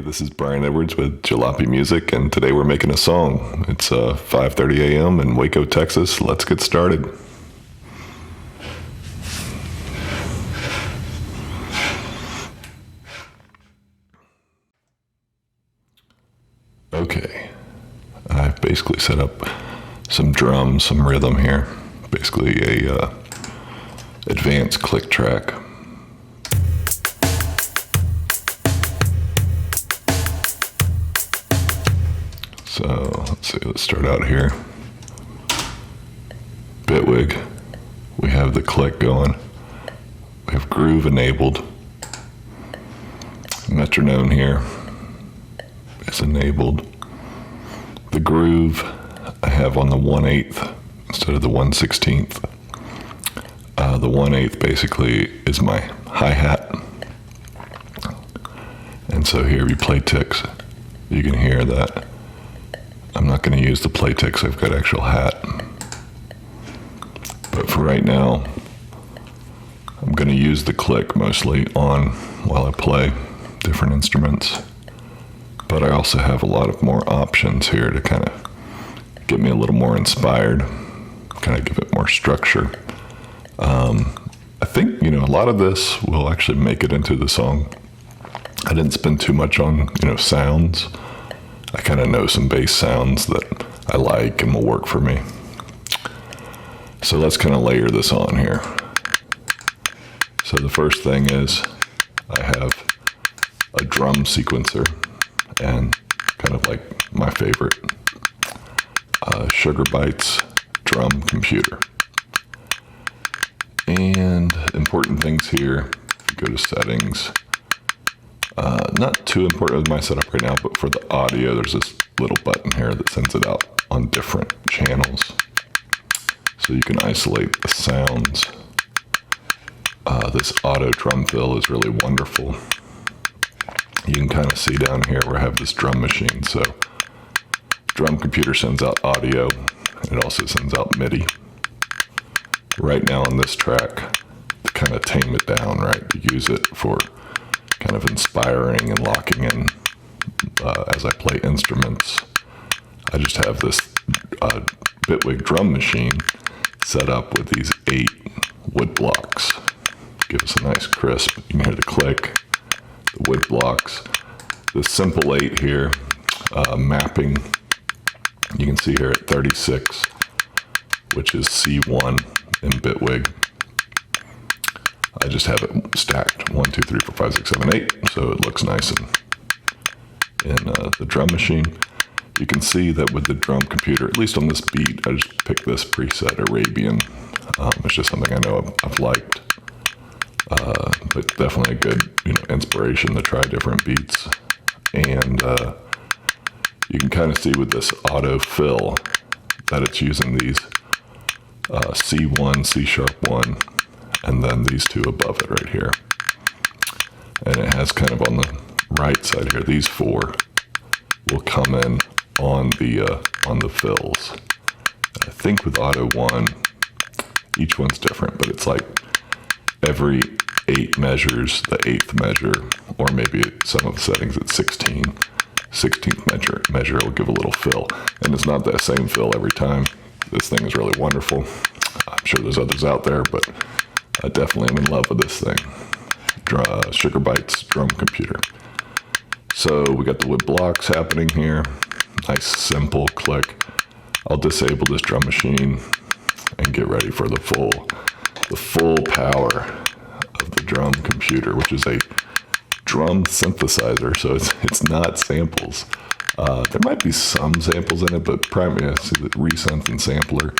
This is Brian Edwards with Jalopy Music, and today we're making a song. It's 5:30 a.m. in Waco, Texas. Let's get started. Okay, I've basically set up some drums, some rhythm here. Basically a advanced click track. So let's see, let's start out here. Bitwig, we have the click going. We have groove enabled. Metronome here is enabled. The groove I have on the 1/8 instead of the 1/16. The 1/8 basically is my hi-hat. And so here you play ticks. You can hear that. I'm not going to use the play ticks, I've got actual hat. But for right now, I'm going to use the click mostly on while I play different instruments. But I also have a lot of more options here to kind of get me a little more inspired, kind of give it more structure. I think, a lot of this will actually make it into the song. I didn't spend too much on, sounds. I kind of know some bass sounds that I like and will work for me. So let's kind of layer this on here. So the first thing is I have a drum sequencer and kind of like my favorite, Sugarbytes Drum Computer. And important things here, if you go to settings, not too important with my setup right now, but for the audio, there's this little button here that sends it out on different channels. So you can isolate the sounds. This auto drum fill is really wonderful. You can kind of see down here where I have this drum machine. So drum computer sends out audio, and it also sends out MIDI. Right now on this track, to kind of tame it down, right, to use it for kind of inspiring and locking in as I play instruments. I just have this Bitwig drum machine set up with these 8 wood blocks. Give us a nice crisp. You can hear the click, the wood blocks. The simple 8 here, mapping, you can see here at 36, which is C1 in Bitwig. I just have it stacked 1, 2, 3, 4, 5, 6, 7, 8, so it looks nice in the drum machine. You can see that with the drum computer, at least on this beat, I just picked this preset Arabian. It's just something I know I've liked, but definitely a good inspiration to try different beats. And you can kind of see with this auto fill that it's using these C1, C#1, and then these 2 above it right here. And it has kind of on the right side here, these 4 will come in on the fills. I think with Auto 1, each one's different, but it's like every 8 measures, the 8th measure, or maybe some of the settings at 16th measure will give a little fill. And it's not that same fill every time. This thing is really wonderful. I'm sure there's others out there, but I definitely am in love with this thing. Sugarbytes Drum Computer. So we got the wood blocks happening here. Nice simple click. I'll disable this drum machine and get ready for the full power of the drum computer, which is a drum synthesizer. So it's not samples. There might be some samples in it, but primarily I see the resynth and sampler.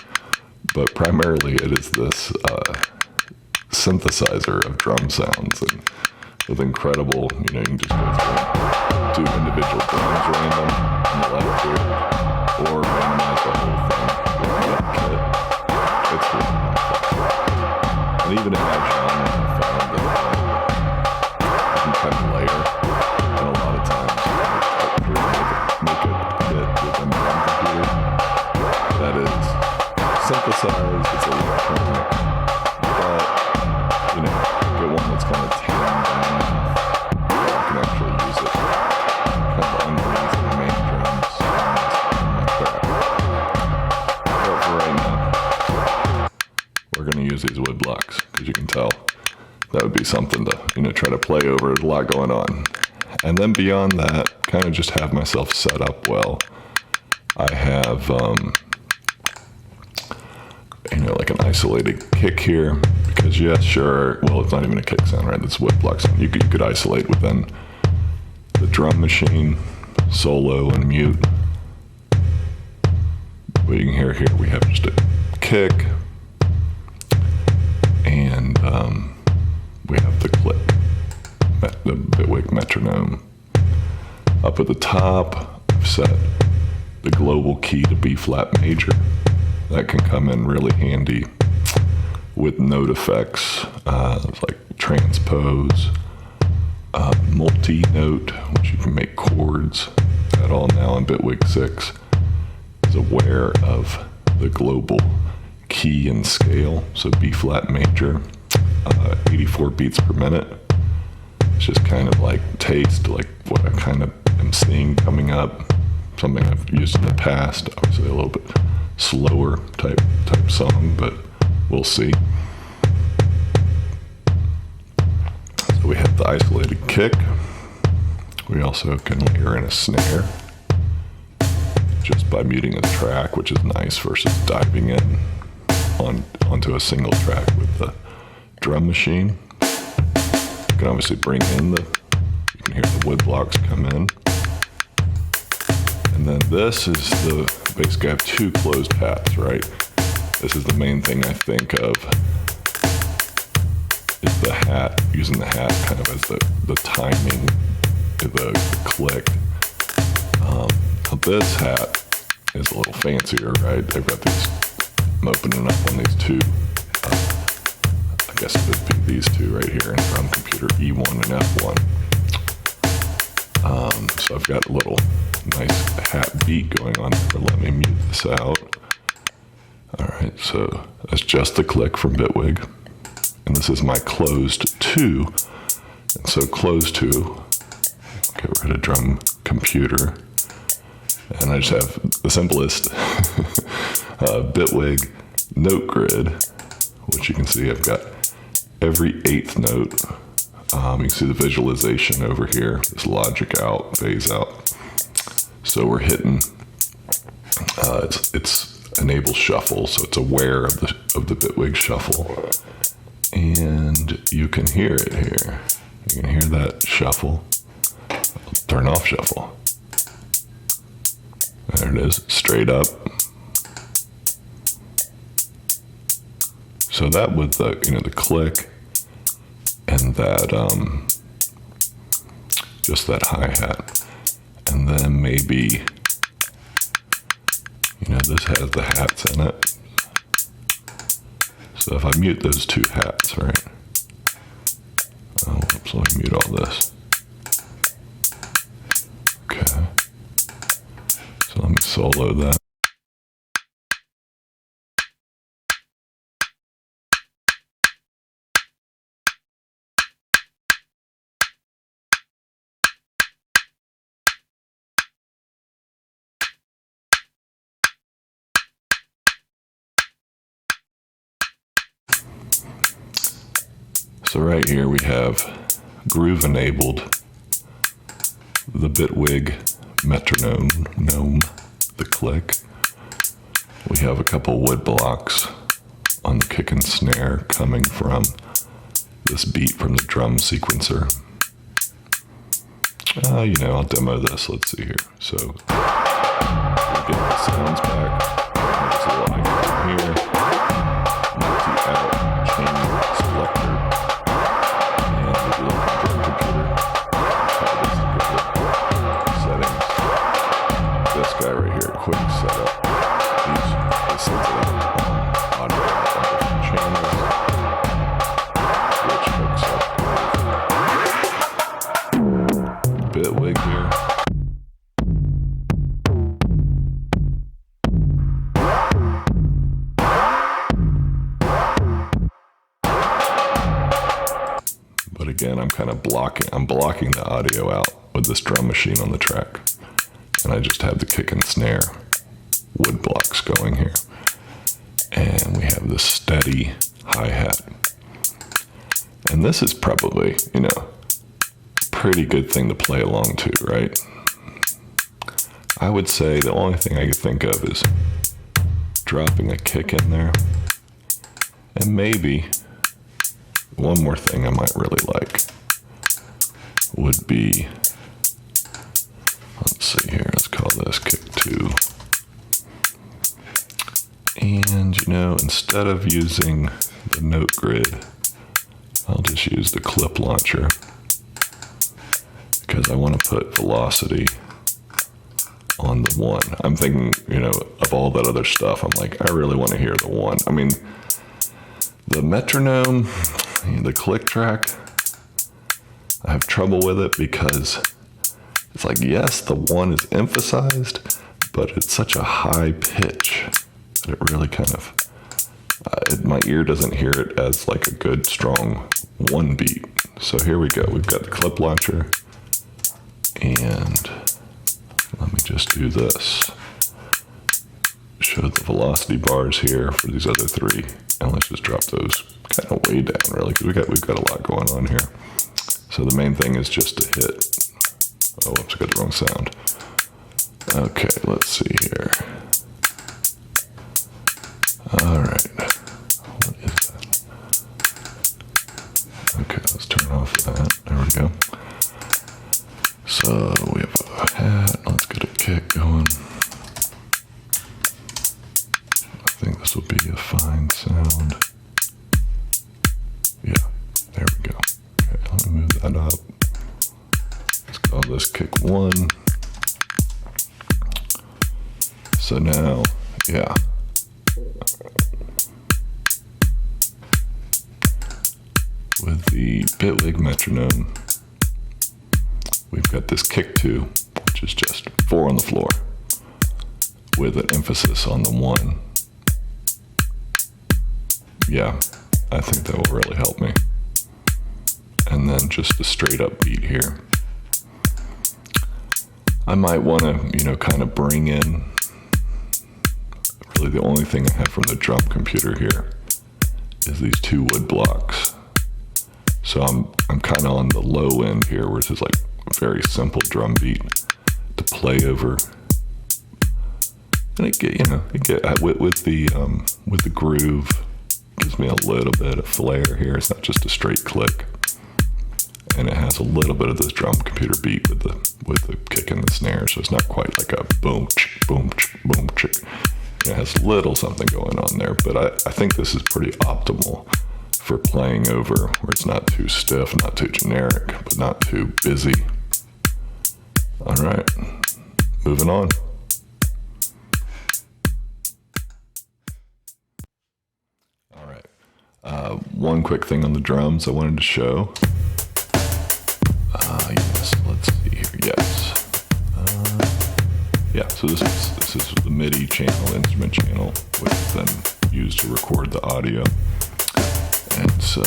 But primarily it is this synthesizer of drum sounds, and with incredible, you can just go through 2 individual drums random on the left here, or randomize the whole thing with that kit. It's really nice. And even in that genre, I found that you can kind of layer, and a lot of times make a kit within the drum computer that is synthesized, it's electronic, but get one that's kind of tamed down, I can actually use it we're going to use these wood blocks, because you can tell that would be something to, try to play over. There's a lot going on. And then beyond that, kind of just have myself set up well. I have, like an isolated kick here, because yeah, sure, well, it's not even a kick sound, right? It's wood block sound. You could isolate within the drum machine, solo and mute. What you can hear here, we have just a kick, and we have the click, the Bitwig metronome. Up at the top, I've set the global key to B flat major. That can come in really handy with note effects, like transpose, multi-note, which you can make chords. That all now in Bitwig 6 is aware of the global key and scale. So B flat major, 84 beats per minute. It's just kind of like taste, like what I kind of am seeing coming up. Something I've used in the past, obviously a little bit slower type song, but we'll see. So we have the isolated kick. We also can layer in a snare just by muting a track, which is nice versus diving in onto a single track with the drum machine. You can obviously bring in you can hear the wood blocks come in. And then this is basically I have two closed hats, right? This is the main thing I think of, is the hat, using the hat kind of as the timing, the click. This hat is a little fancier, right? They've got these, I'm opening up on these two, I guess it would be these two right here in Drum Computer, E1 and F1. So I've got a little nice hat beat going on there. Let me mute this out. All right, so that's just the click from Bitwig. And this is my closed 2. And so closed 2, get rid of Drum Computer. And I just have the simplest Bitwig note grid, which you can see I've got every 8th note. You can see the visualization over here, this logic out, phase out. So we're hitting, it's enable shuffle, so it's aware of the Bitwig shuffle. And you can hear it here. You can hear that shuffle. Turn off shuffle. There it is, straight up. So that with the click and that just that hi-hat. And then maybe this has the hats in it. So if I mute those two hats, right? Oh, oops, let me mute all this. Okay. So let me solo that. So right here we have groove enabled, the Bitwig metronome, the click. We have a couple wood blocks on the kick and snare coming from this beat from the drum sequencer. I'll demo this. Let's see here. So we'll get the sounds back. There's a little icon here. Multi-out chain selector. This guy right here, quick setup. This is audio on different channels, which hooks up Bitwig here. But again, I'm blocking the audio out with this drum machine on the track. And I just have the kick and snare wood blocks going here. And we have this steady hi-hat. And this is probably, you know, a pretty good thing to play along to, right? I would say the only thing I could think of is dropping a kick in there. And maybe one more thing I might really like would be, let's see here, let's call this kick 2. And, you know, instead of using the note grid, I'll just use the clip launcher because I want to put velocity on the 1. I'm thinking, you know, of all that other stuff, I'm like, I really want to hear the 1. I mean, the metronome, the click track, I have trouble with it because it's like, yes, the 1 is emphasized, but it's such a high pitch that it really kind of, my ear doesn't hear it as like a good, strong 1 beat. So here we go. We've got the clip launcher, and let me just do this. Show the velocity bars here for these other 3, and let's just drop those kind of way down, really, because we've got a lot going on here. So the main thing is just to hit. Oh, whoops, I got the wrong sound. Okay, let's see here. All right. What is that? Okay, let's turn off that. There we go. So we have a hat. Let's get a kick going. I think this will be a fine sound. Yeah, there we go. Okay, let me move that up. Let's call this kick 1. So now, yeah. With the Bitwig metronome, we've got this kick 2, which is just 4 on the floor, with an emphasis on the 1. Yeah, I think that will really help me. And then just a straight up beat here. I might want to, you know, kind of bring in, really the only thing I have from the drum computer here is these 2 wood blocks. So I'm kind of on the low end here, where this is like a very simple drum beat to play over. And it get, you know, with the groove, gives me a little bit of flair here. It's not just a straight click, and it has a little bit of this drum computer beat with the kick and the snare. So it's not quite like a boom, boom, boom, it has a little something going on there. But I think this is pretty optimal for playing over, where it's not too stiff, not too generic, but not too busy. All right, moving on. All right, one quick thing on the drums I wanted to show. Yes, let's see here. Yes. Yeah, so this is the MIDI channel, instrument channel, which is then used to record the audio. And so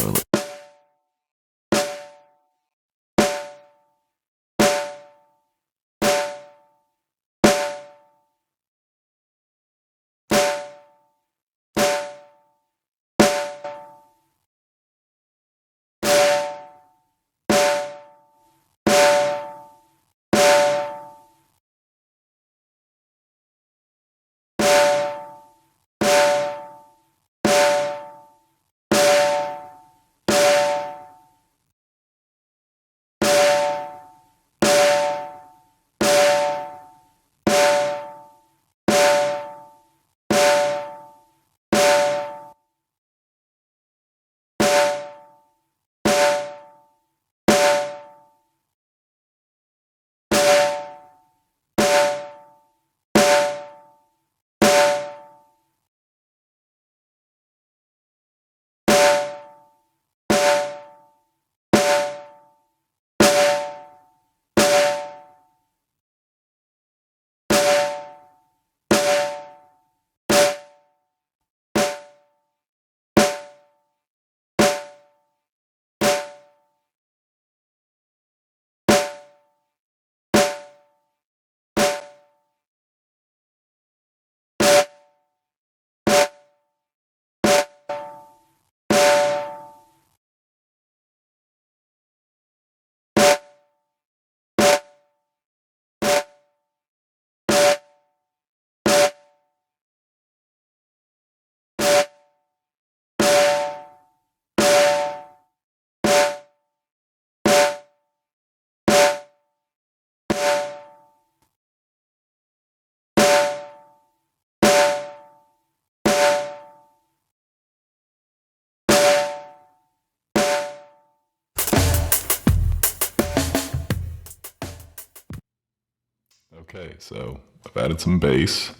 Okay, so I've added some bass,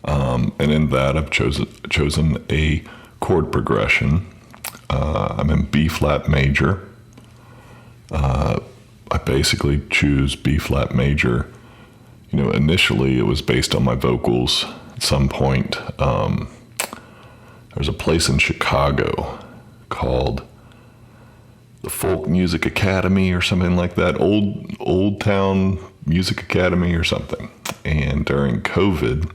and in that I've chosen a chord progression. I'm in B flat major. I basically choose B flat major. You know, initially it was based on my vocals. At some point, there's a place in Chicago called the Folk Music Academy or something like that, Old Town Music Academy or something. And during COVID,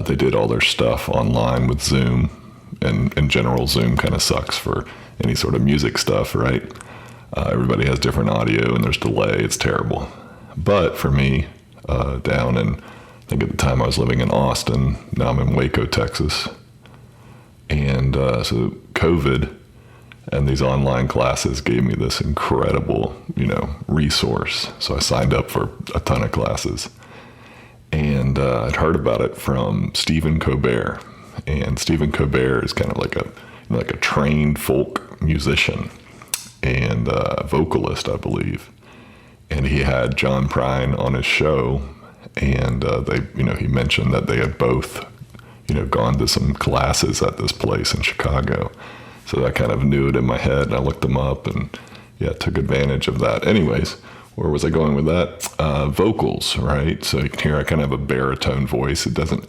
they did all their stuff online with Zoom, and in general, Zoom kind of sucks for any sort of music stuff, right? Everybody has different audio and there's delay. It's terrible. But for me, down in, I think at the time I was living in Austin, now I'm in Waco, Texas. And so COVID and these online classes gave me this incredible, resource. So I signed up for a ton of classes. And I'd heard about it from Stephen Colbert. And Stephen Colbert is kind of like a trained folk musician and vocalist, I believe. And he had John Prine on his show, and he mentioned that they had both, gone to some classes at this place in Chicago. So I kind of knew it in my head, and I looked them up, and took advantage of that. Anyways, where was I going with that? Vocals, right? So you can hear I kind of have a baritone voice. It doesn't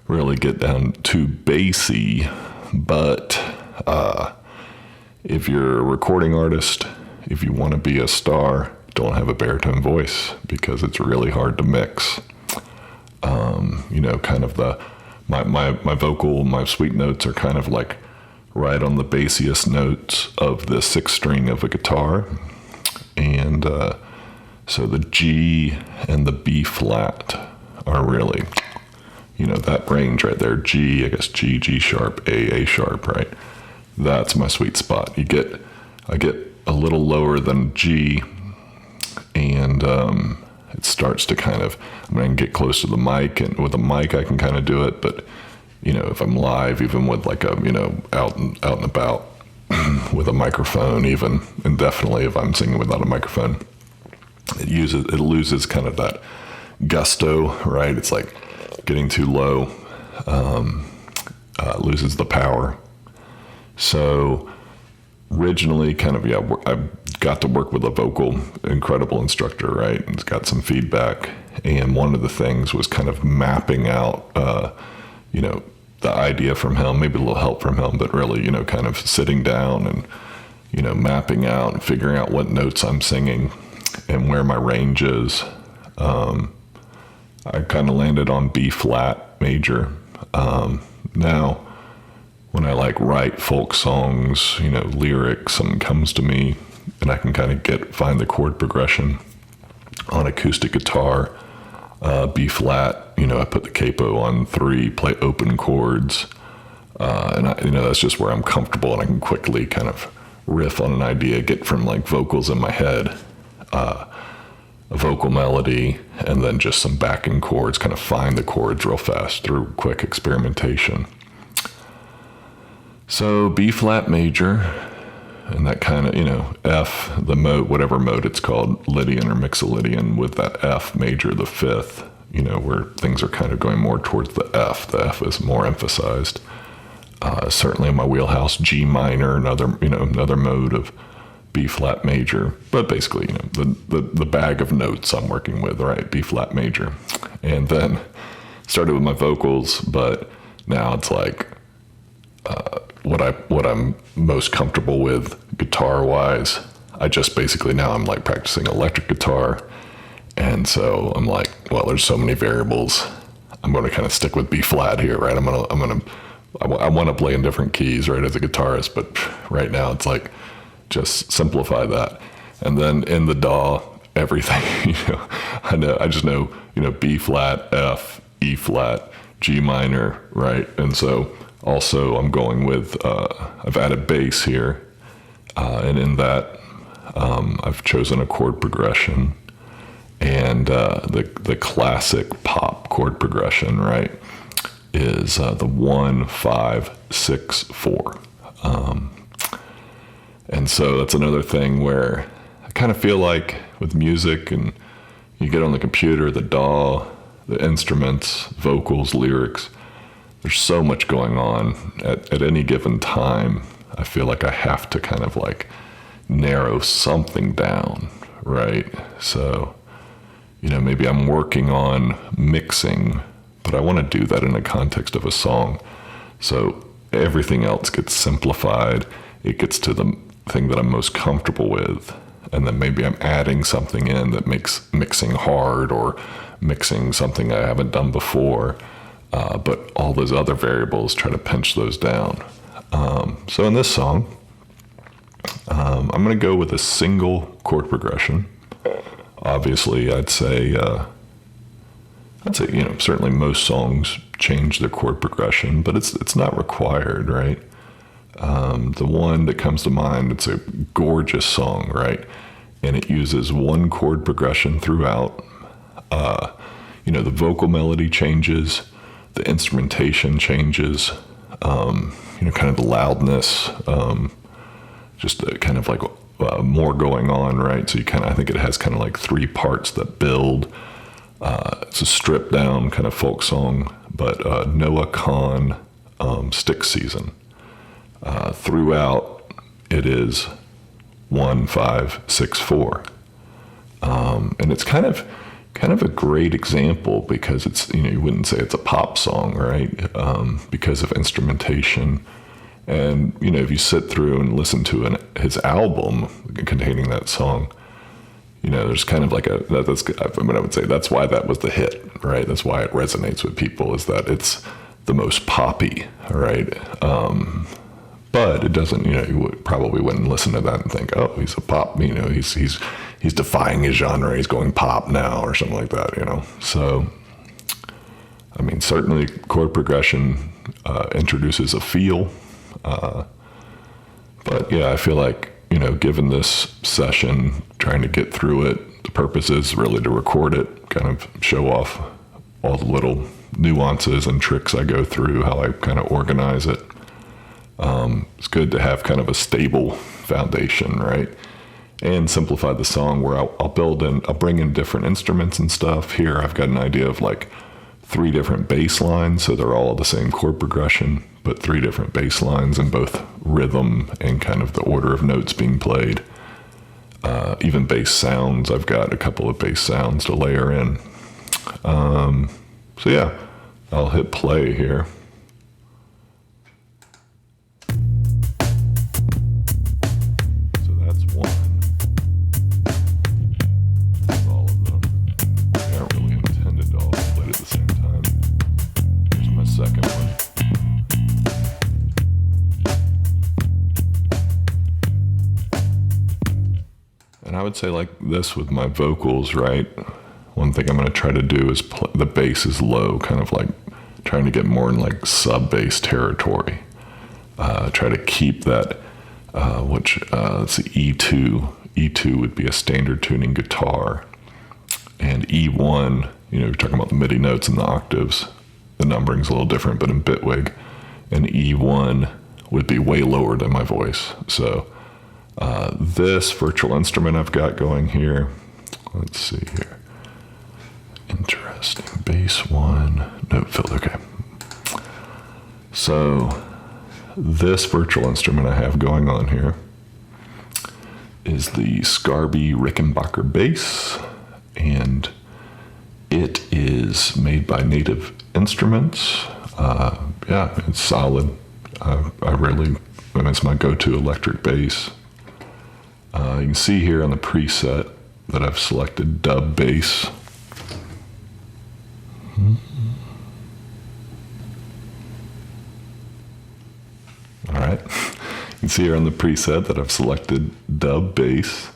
really get down too bassy, but if you're a recording artist, if you want to be a star, don't have a baritone voice because it's really hard to mix. Kind of my vocal, my sweet notes are kind of like right on the bassiest notes of the sixth string of a guitar. And so the G and the B flat are really, that range right there. G, I guess G, G sharp, A sharp, right? That's my sweet spot. I get a little lower than G, and it starts to kind of, I can get close to the mic, and with a mic I can kind of do it, but if I'm live, even with like a, out and about with a microphone even, and definitely if I'm singing without a microphone, it loses kind of that gusto, right? It's like getting too low, loses the power. So originally I got to work with a incredible instructor, right? And it's got some feedback. And one of the things was kind of mapping out, the idea from him, maybe a little help from him, but really, kind of sitting down and, mapping out and figuring out what notes I'm singing and where my range is. I kind of landed on B flat major. Now, when I write folk songs, lyrics, something comes to me and I can kind of find the chord progression on acoustic guitar, B flat, I put the capo on 3, play open chords, and that's just where I'm comfortable, and I can quickly kind of riff on an idea, get from vocals in my head, a vocal melody, and then just some backing chords, kind of find the chords real fast through quick experimentation. So B flat major, and that kind of, F, the mode, whatever mode it's called, Lydian or Mixolydian, with that F major, the 5th, where things are kind of going more towards the F. The F is more emphasized. Certainly in my wheelhouse, G minor, another mode of B flat major, but basically, the bag of notes I'm working with, right? B flat major. And then started with my vocals, but now it's like, what I'm most comfortable with guitar wise. I just basically now I'm practicing electric guitar. And so I'm there's so many variables. I'm going to kind of stick with B flat here, right? I want to play in different keys, right, as a guitarist, but right now it's just simplify that. And then in the DAW, everything, I just know, B flat, F, E flat, G minor, right? And so also I'm going with, I've added bass here, and in that I've chosen a chord progression, and the classic pop chord progression, right, is the 1, 5, 6, 4. And so that's another thing where I kind of feel like with music and You get on the computer, the DAW, the instruments, vocals, lyrics. There's so much going on at any given time. I feel like I have to kind of like narrow something down, right? So, maybe I'm working on mixing, but I want to do that in the context of a song. So everything else gets simplified. It gets to the thing that I'm most comfortable with. And then maybe I'm adding something in that makes mixing hard, or mixing something I haven't done before. But all those other variables, try to pinch those down. So in this song, I'm going to go with a single chord progression. Obviously, I'd say, certainly most songs change their chord progression, but it's not required, right? The one that comes to mind, it's a gorgeous song, right? And it uses one chord progression throughout. The vocal melody changes, the instrumentation changes, kind of the loudness, just kind of like more going on, right? So I think it has kind of like three parts that build. It's a stripped down kind of folk song, but Noah Kahn, Stick Season. Throughout, it is 1, 5, 6, 4. And it's kind of a great example because it's, you wouldn't say it's a pop song, right? Because of instrumentation. And, if you sit through and listen to his album containing that song, there's kind of like I would say that's why that was the hit, right? That's why it resonates with people, is that it's the most poppy, right? But it doesn't, you probably wouldn't listen to that and think, oh, he's a pop, he's defying his genre, he's going pop now or something like that, So, certainly chord progression introduces a feel. But yeah, I feel like, given this session, trying to get through it, the purpose is really to record it, kind of show off all the little nuances and tricks I go through, how I kind of organize it. It's good to have kind of a stable foundation, right? And simplify the song where I'll bring in different instruments and stuff. Here I've got an idea of like 3 different bass lines, so they're all the same chord progression, but 3 different bass lines in both rhythm and kind of the order of notes being played. Even bass sounds, I've got a couple of bass sounds to layer in. So yeah, I'll hit play here. So that's one. That's all of them. They aren't really intended to all be played at the same time. Here's my second one. And I would say like this with my vocals, right? One thing I'm going to try to do is the bass is low, kind of like trying to get more in like sub-bass territory. Try to keep that, let's see, E2. E2 would be a standard tuning guitar. And E1, you're talking about the MIDI notes and the octaves. The numbering's a little different, but in Bitwig. And E1 would be way lower than my voice. So this virtual instrument I've got going here, let's see here. Interesting. Bass 1, note fill. Okay. So this virtual instrument I have going on here is the Scarby Rickenbacker bass, and it is made by Native Instruments. Yeah, it's solid. It's my go-to electric bass. You can see here on the preset that I've selected dub bass. All right. You can see here on the preset that I've selected dub bass.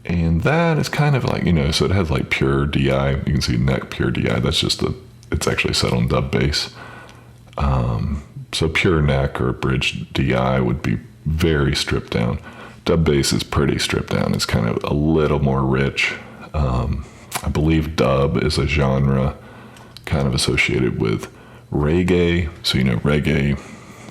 And that is kind of like, so it has like pure DI. You can see neck pure DI. That's just it's actually set on dub bass. So pure neck or bridge DI would be very stripped down. Dub bass is pretty stripped down. It's kind of a little more rich. I believe dub is a genre kind of associated with reggae. So, reggae,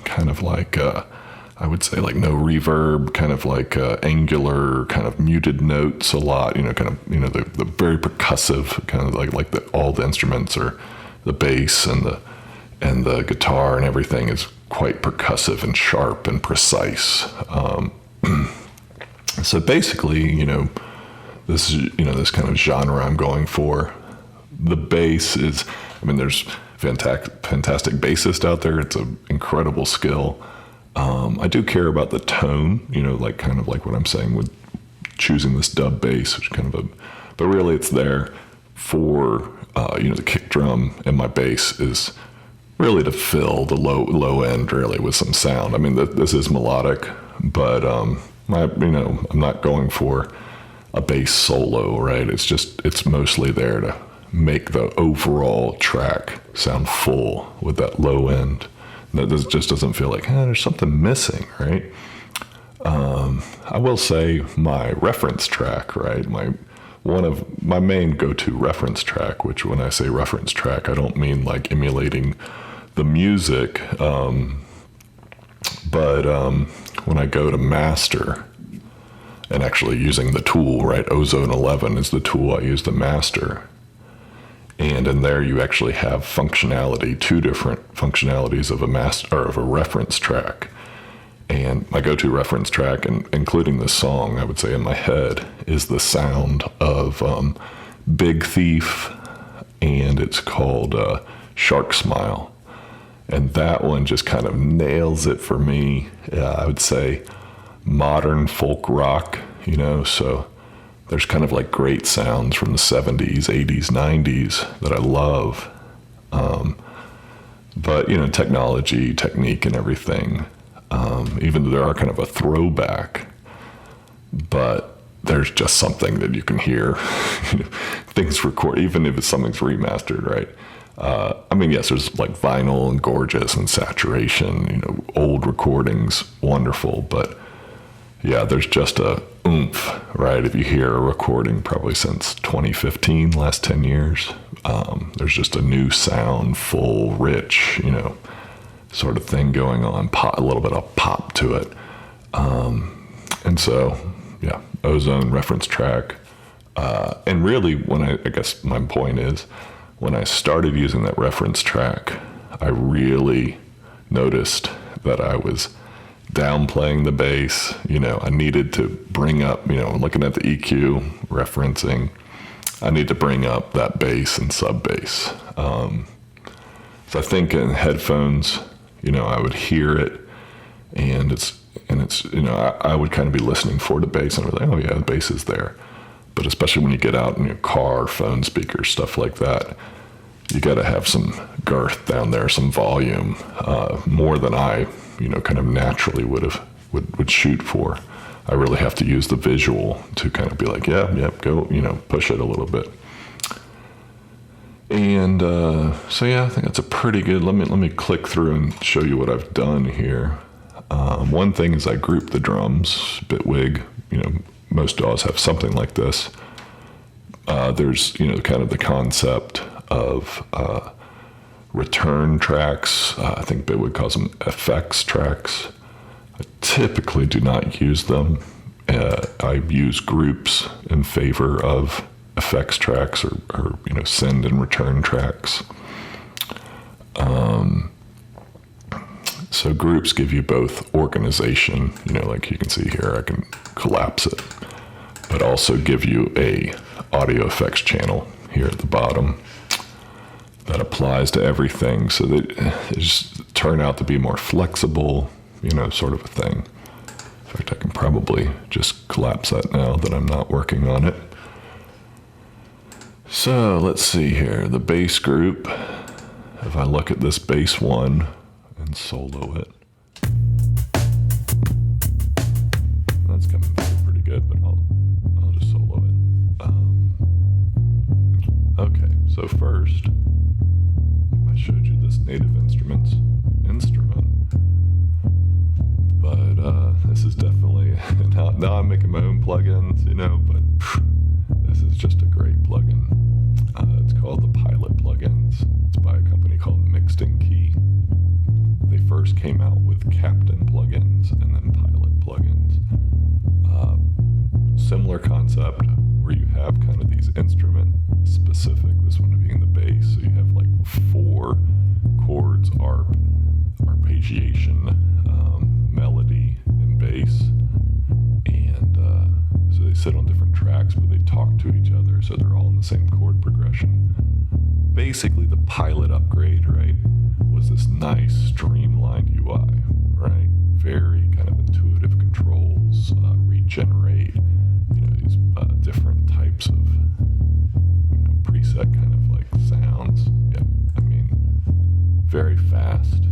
kind of like, I I would say like no reverb, kind of like angular, kind of muted notes a lot, kind of, the very percussive, kind of like all the instruments are the bass and the guitar and everything is quite percussive and sharp and precise. So basically, this is, this kind of genre I'm going for. The bass is, there's fantastic bassist out there. It's an incredible skill. I do care about the tone, like kind of like what I'm saying with choosing this dub bass, which kind of but really it's there for, the kick drum and my bass is really to fill the low end really with some sound. This is melodic, but, I'm not going for a bass solo, right? It's mostly there to make the overall track sound full with that low end. That just doesn't feel like, there's something missing, right? I will say my reference track, right? One of my main go-to reference track, which when I say reference track, I don't mean like emulating the music, but when I go to master and actually using the tool, right? Ozone 11 is the tool I use to master. And in there, you actually have functionality, two different functionalities of a master or of a reference track. And my go-to reference track, and including this song, I would say in my head, is the sound of Big Thief, and it's called Shark Smile. And that one just kind of nails it for me. I would say modern folk rock, so there's kind of like great sounds from the 70s, 80s, 90s that I love. But, technology, technique, and everything, even though there are kind of a throwback, but there's just something that you can hear, things record, even if something's remastered, right? Yes, there's like vinyl and gorgeous and saturation, old recordings, wonderful, but yeah, there's just a oomph, right? If you hear a recording probably since 2015, last 10 years, there's just a new sound, full, rich, sort of thing going on, a little bit of pop to it. And so, yeah, Ozone reference track. And really, I guess my point is, when I started using that reference track, I really noticed that I was downplaying the bass. I needed to bring up, looking at the EQ, referencing, I need to bring up that bass and sub bass. So I think in headphones, I would hear it and it's, I would kind of be listening for the bass and I was like, oh yeah, the bass is there. But especially when you get out in your car, phone speakers, stuff like that, you got to have some girth down there, some volume, more than I, kind of naturally would shoot for. I really have to use the visual to kind of be like, yeah, go, push it a little bit. And so yeah, I think that's a pretty good. Let me click through and show you what I've done here. One thing is I group the drums. Bitwig, most DAWs have something like this. There's kind of the concept of return tracks. I think Bitwig calls them effects tracks. I typically do not use them. I use groups in favor of effects tracks or send and return tracks. So groups give you both organization, like you can see here, I can collapse it, but also give you a audio effects channel here at the bottom that applies to everything, so that it just turn out to be more flexible, sort of a thing. In fact, I can probably just collapse that now that I'm not working on it. So let's see here, the bass group. If I look at this bass one and solo it, that's coming through pretty good, but I'll just solo it. Okay, so first, I showed you this Native Instruments instrument, but this is definitely, now I'm making my own plugins, but this is just a great plugin. It's called the Pilot Plugins. It's by a company called Mixed in Key. They first first came out with Captain plugins and then Pilot plugins. Similar concept where you have kind of these instrument specific, this one being the bass, so you have like 4 chords, arpeggiation, melody, and bass. And so they sit on different tracks, but they talk to each other, so they're all in the same chord progression. Basically, the Pilot upgrade, right, was this nice streamlined UI, right? Very kind of intuitive controls, regenerate, these different types of, preset kind of like sounds. Yeah, I mean, very fast,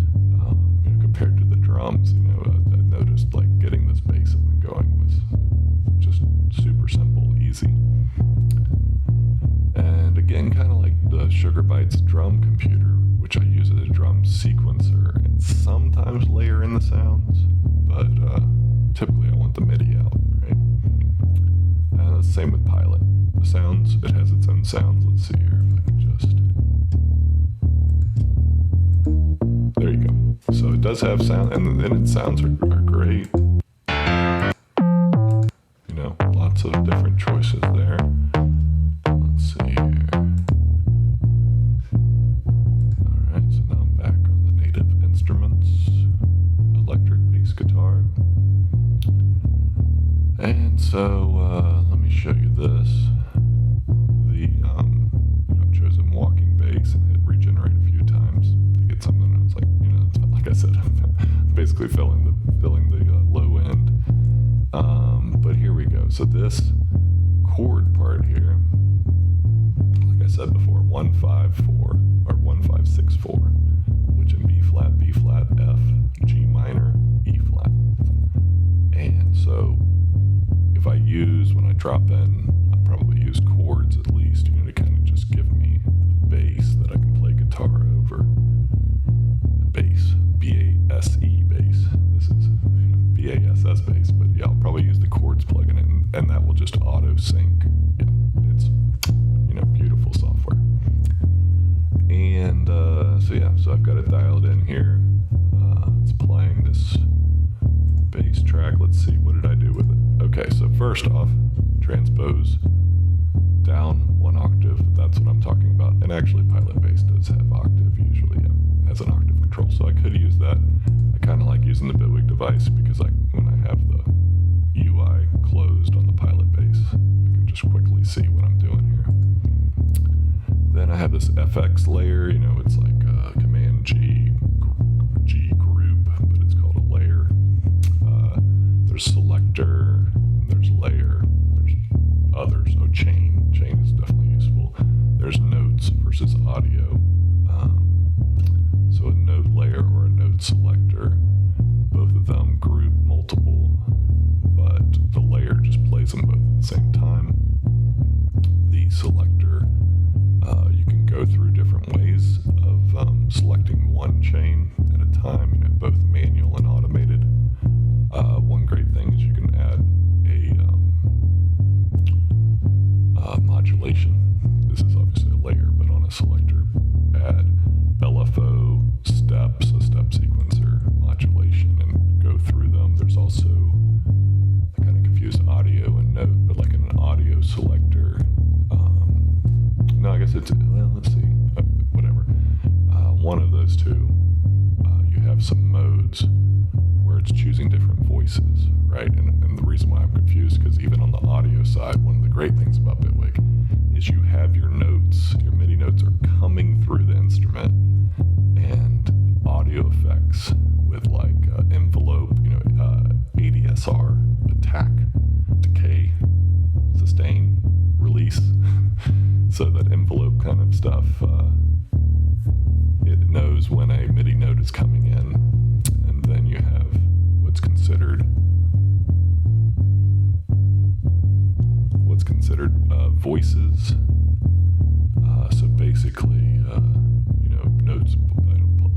compared to the drums. I noticed like getting this bass up and going was just super simple, easy. And again, kind of like the Sugarbytes Drum Computer, which I use as a drum sequencer and sometimes layer in the sounds, but typically I want the MIDI out, right? And the same with Pilot. The sounds, it has its own sounds. Let's see here if I can just... There you go. So it does have sound, and then its sounds are great. Lots of different choices there. Let's see here. Alright, so now I'm back on the native instruments. Electric bass guitar. And so, let me show you this. I've chosen walking bass and hit regenerate a few times to get something that's like, like I said, I'm basically filling the low end. But here we go. So this chord part here, like I said before, 1-5-4 or 1-5-6-4, which in B flat, F, G minor, E flat. And so if I use, when I drop in, I'll probably use chords at least, to kind of just give me a bass that I can play guitar over. Bass, B-A-S-E bass. This is B-A-S-S bass, but yeah, I'll probably use the chords plugin and that will just auto sync. Yeah, it's, beautiful software. And so I've got it dialed in here. It's playing this bass track. Let's see, what did I do with it? Okay, so first off, transpose down 1 octave. That's what I'm talking about. And actually, Pilot bass does have octave usually. Yeah, it has an octave control, so I could use that. I kind of like using the Bitwig device because when I have the UI closed on the Pilot bass, I can just quickly see what I'm doing here. Then I have this FX layer. It's like Command G group, but it's called a layer. There's selector, there's layer, there's others. Oh, chain is definitely useful. There's notes versus audio. So a note layer or a note selector, both of them group multiple, but the layer just plays them both at the same time. The selector, you can go through different ways of selecting one chain at a time, both manual and automated. One great thing is you can add a modulation. This is obviously a layer, but on a selector, add LFO, steps, a step sequencer, modulation, and go through them. There's also, I kind of confused audio and note, but like in an audio selector, no, I guess it's, well, let's see, whatever. One of those two, you have some modes where it's choosing different voices, right? And the reason why I'm confused, because even on the audio side, one of the great things about Bitwig is you have your notes, your MIDI notes are coming through the instrument, and audio effects with like envelope, ADSR, attack, decay, sustain, release. So that envelope kind of stuff, it knows when a MIDI note is coming in, and then you have what's considered voices. So basically, notes,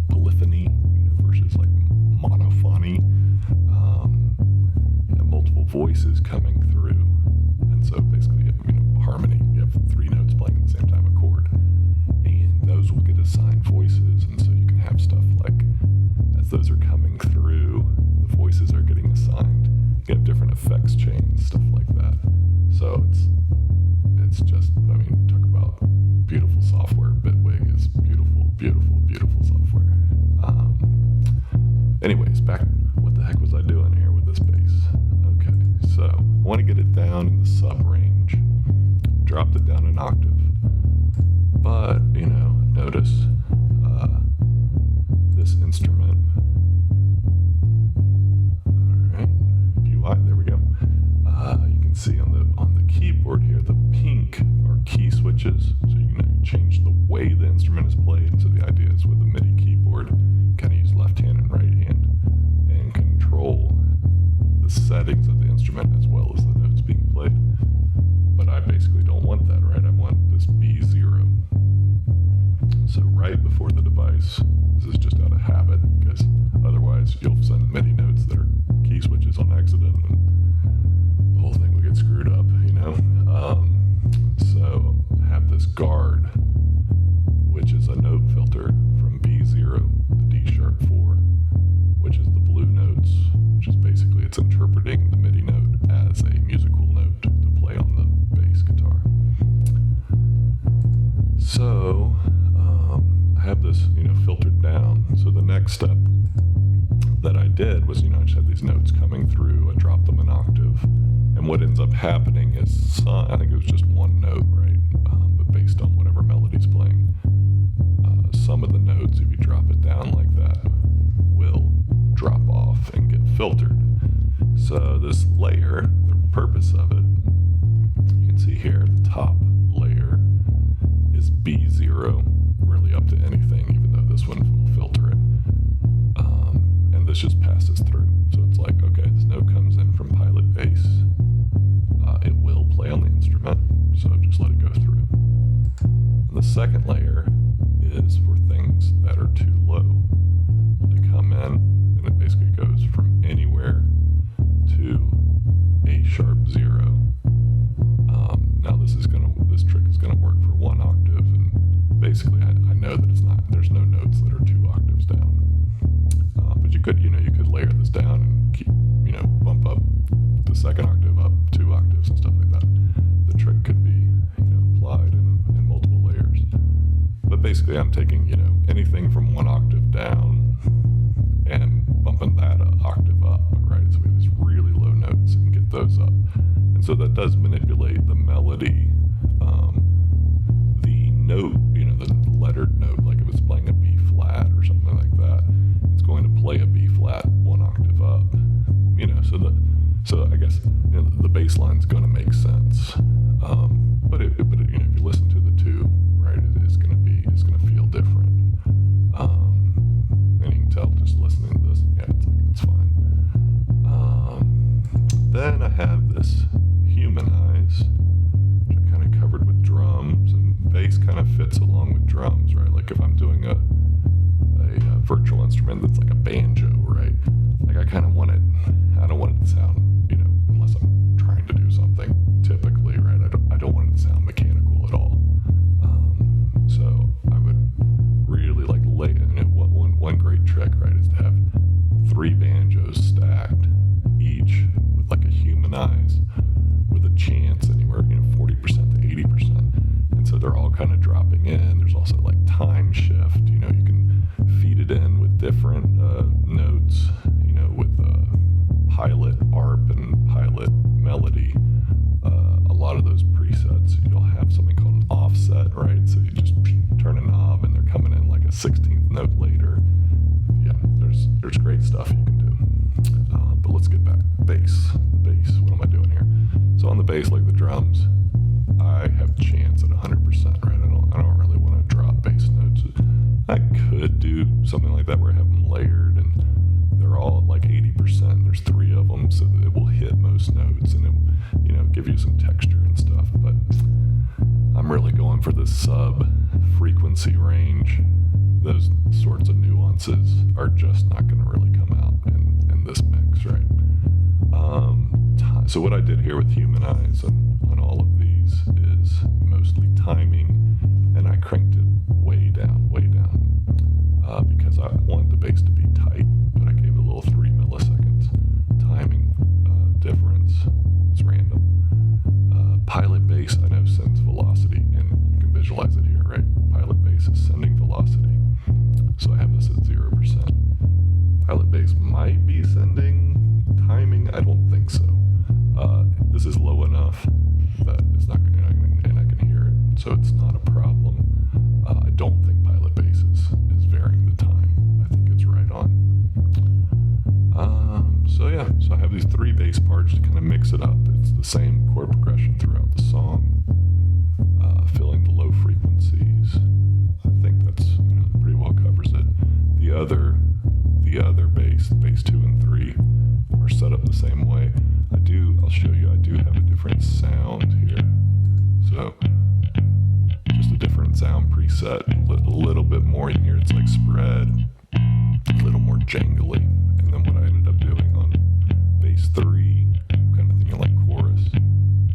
polyphony, versus like monophony. You have multiple voices coming through, and so basically, harmony. You have 3 notes playing at the same time, a chord, and those will get assigned voices, and so you can have stuff like as those are coming pieces are getting assigned. You have different effects chains, stuff like that. So it's just, I mean, talk about beautiful software. Bitwig is beautiful, beautiful, beautiful software. Anyways, back, what the heck was I doing here with this bass? Okay, so I want to get it down in the sub range, dropped it down an octave, but, you know, notice this instrument. All right, UI, there we go. You can see on the keyboard here, the pink are key switches, so you can change the way the instrument is played. So the idea is with a MIDI keyboard, kind of use left hand and right hand and control the settings of the instrument as well as the notes being played. But I basically don't want that, right? I want this B0. So right before the device, this is just out of habit, because otherwise you'll send MIDI notes that are key switches on accident and the whole thing will get screwed up, you know? So I have this guard, which is a note filter from B0 to D#4, which is the blue notes, which is basically it's interpreting the MIDI note as a musical note to play on the bass guitar. So I have this, you know, filtered down. So the next step that I did was, you know, I just had these notes coming through. I dropped them an octave, and what ends up happening is, I think it was just one note, right? But based on whatever melody's playing, some of the notes, if you drop it down like that, will drop off and get filtered. So this layer, the purpose of it, you can see here, the top layer is B0, really up to anything, even though this one will filter it. And this just passes through. So it's like, okay, this note comes in from pilot bass. It will play on the instrument, so just let it go through. And the second layer is for things that are too low. They come in, and it basically goes from anywhere to A#0. Now this trick is gonna work for one octave, and basically I know that there's no notes that are 2 octaves down. But you could layer this down and keep, you know, bump up the second octave up 2 octaves and stuff like that. The trick could be, you know, applied in multiple layers. But basically I'm taking, you know, anything from 1 octave down and bumping that an octave up, right? So we have these really low notes and get those up. And so that does manipulate the melody, the note, you know, the lettered note, like if it's playing a B flat or something like that, it's going to play a B flat 1 octave up, you know, so I guess, you know, the bass line's going to make sense. But you know, if you listen to the two, right, it's going to feel different. And you can tell just listening to this, yeah, it's fine. Then I have this humanize, which I kind of covered with drums, and bass kind of fits along with drums, right? Like if I'm doing a virtual instrument that's like a banjo, right? Like I don't want it to sound, you know, unless I'm trying to do something typically, right? I don't want it to sound mechanical at all. So I would really like lay, you know, one great trick, right, is to have 3 banjos stacked, each with like a humanize with a chance anywhere, you know, 40% to 80%. And so they're all kind of dropping in. There's also like time shift, you know, you can feed it in with different notes, you know, with pilot ARP and pilot melody. A lot of those presets, you'll have something called an offset, right? So you just turn a knob and they're coming in like a 16th note later. Yeah, there's great stuff you can do. But let's get back. Bass. The bass. What am I doing here? So on the bass, like the drums, I have chance at 100%, right? I don't really want to drop bass notes. I could do something like that where I have them layered and they're all at like 80%. There's 3 of them, so that it will hit most notes and it, you know, give you some texture and stuff. But I'm really going for the sub frequency range. Those sorts of nuances are just not going to really come out in this mix, right? So what I did here with Humanize on all of these is mostly timing, and I cranked it way down, because I wanted the bass to be tight, but I gave it a little 3 milliseconds. bass might be sending timing. I don't think so. This is low enough that it's not going to, and I can hear it, so it's not a problem. I don't think Pilot Bass is varying the time. I think it's right on. So yeah, so I have these 3 bass parts to kind of mix it up. It's the same chord progression throughout the song, filling the low frequencies. I think that's, pretty well covers it. The other bass 2 and 3 are set up the same way. I'll show you, I do have a different sound here. So, just a different sound preset, a little bit more in here, it's like spread, a little more jangly. And then what I ended up doing on bass 3, kind of thinking like chorus,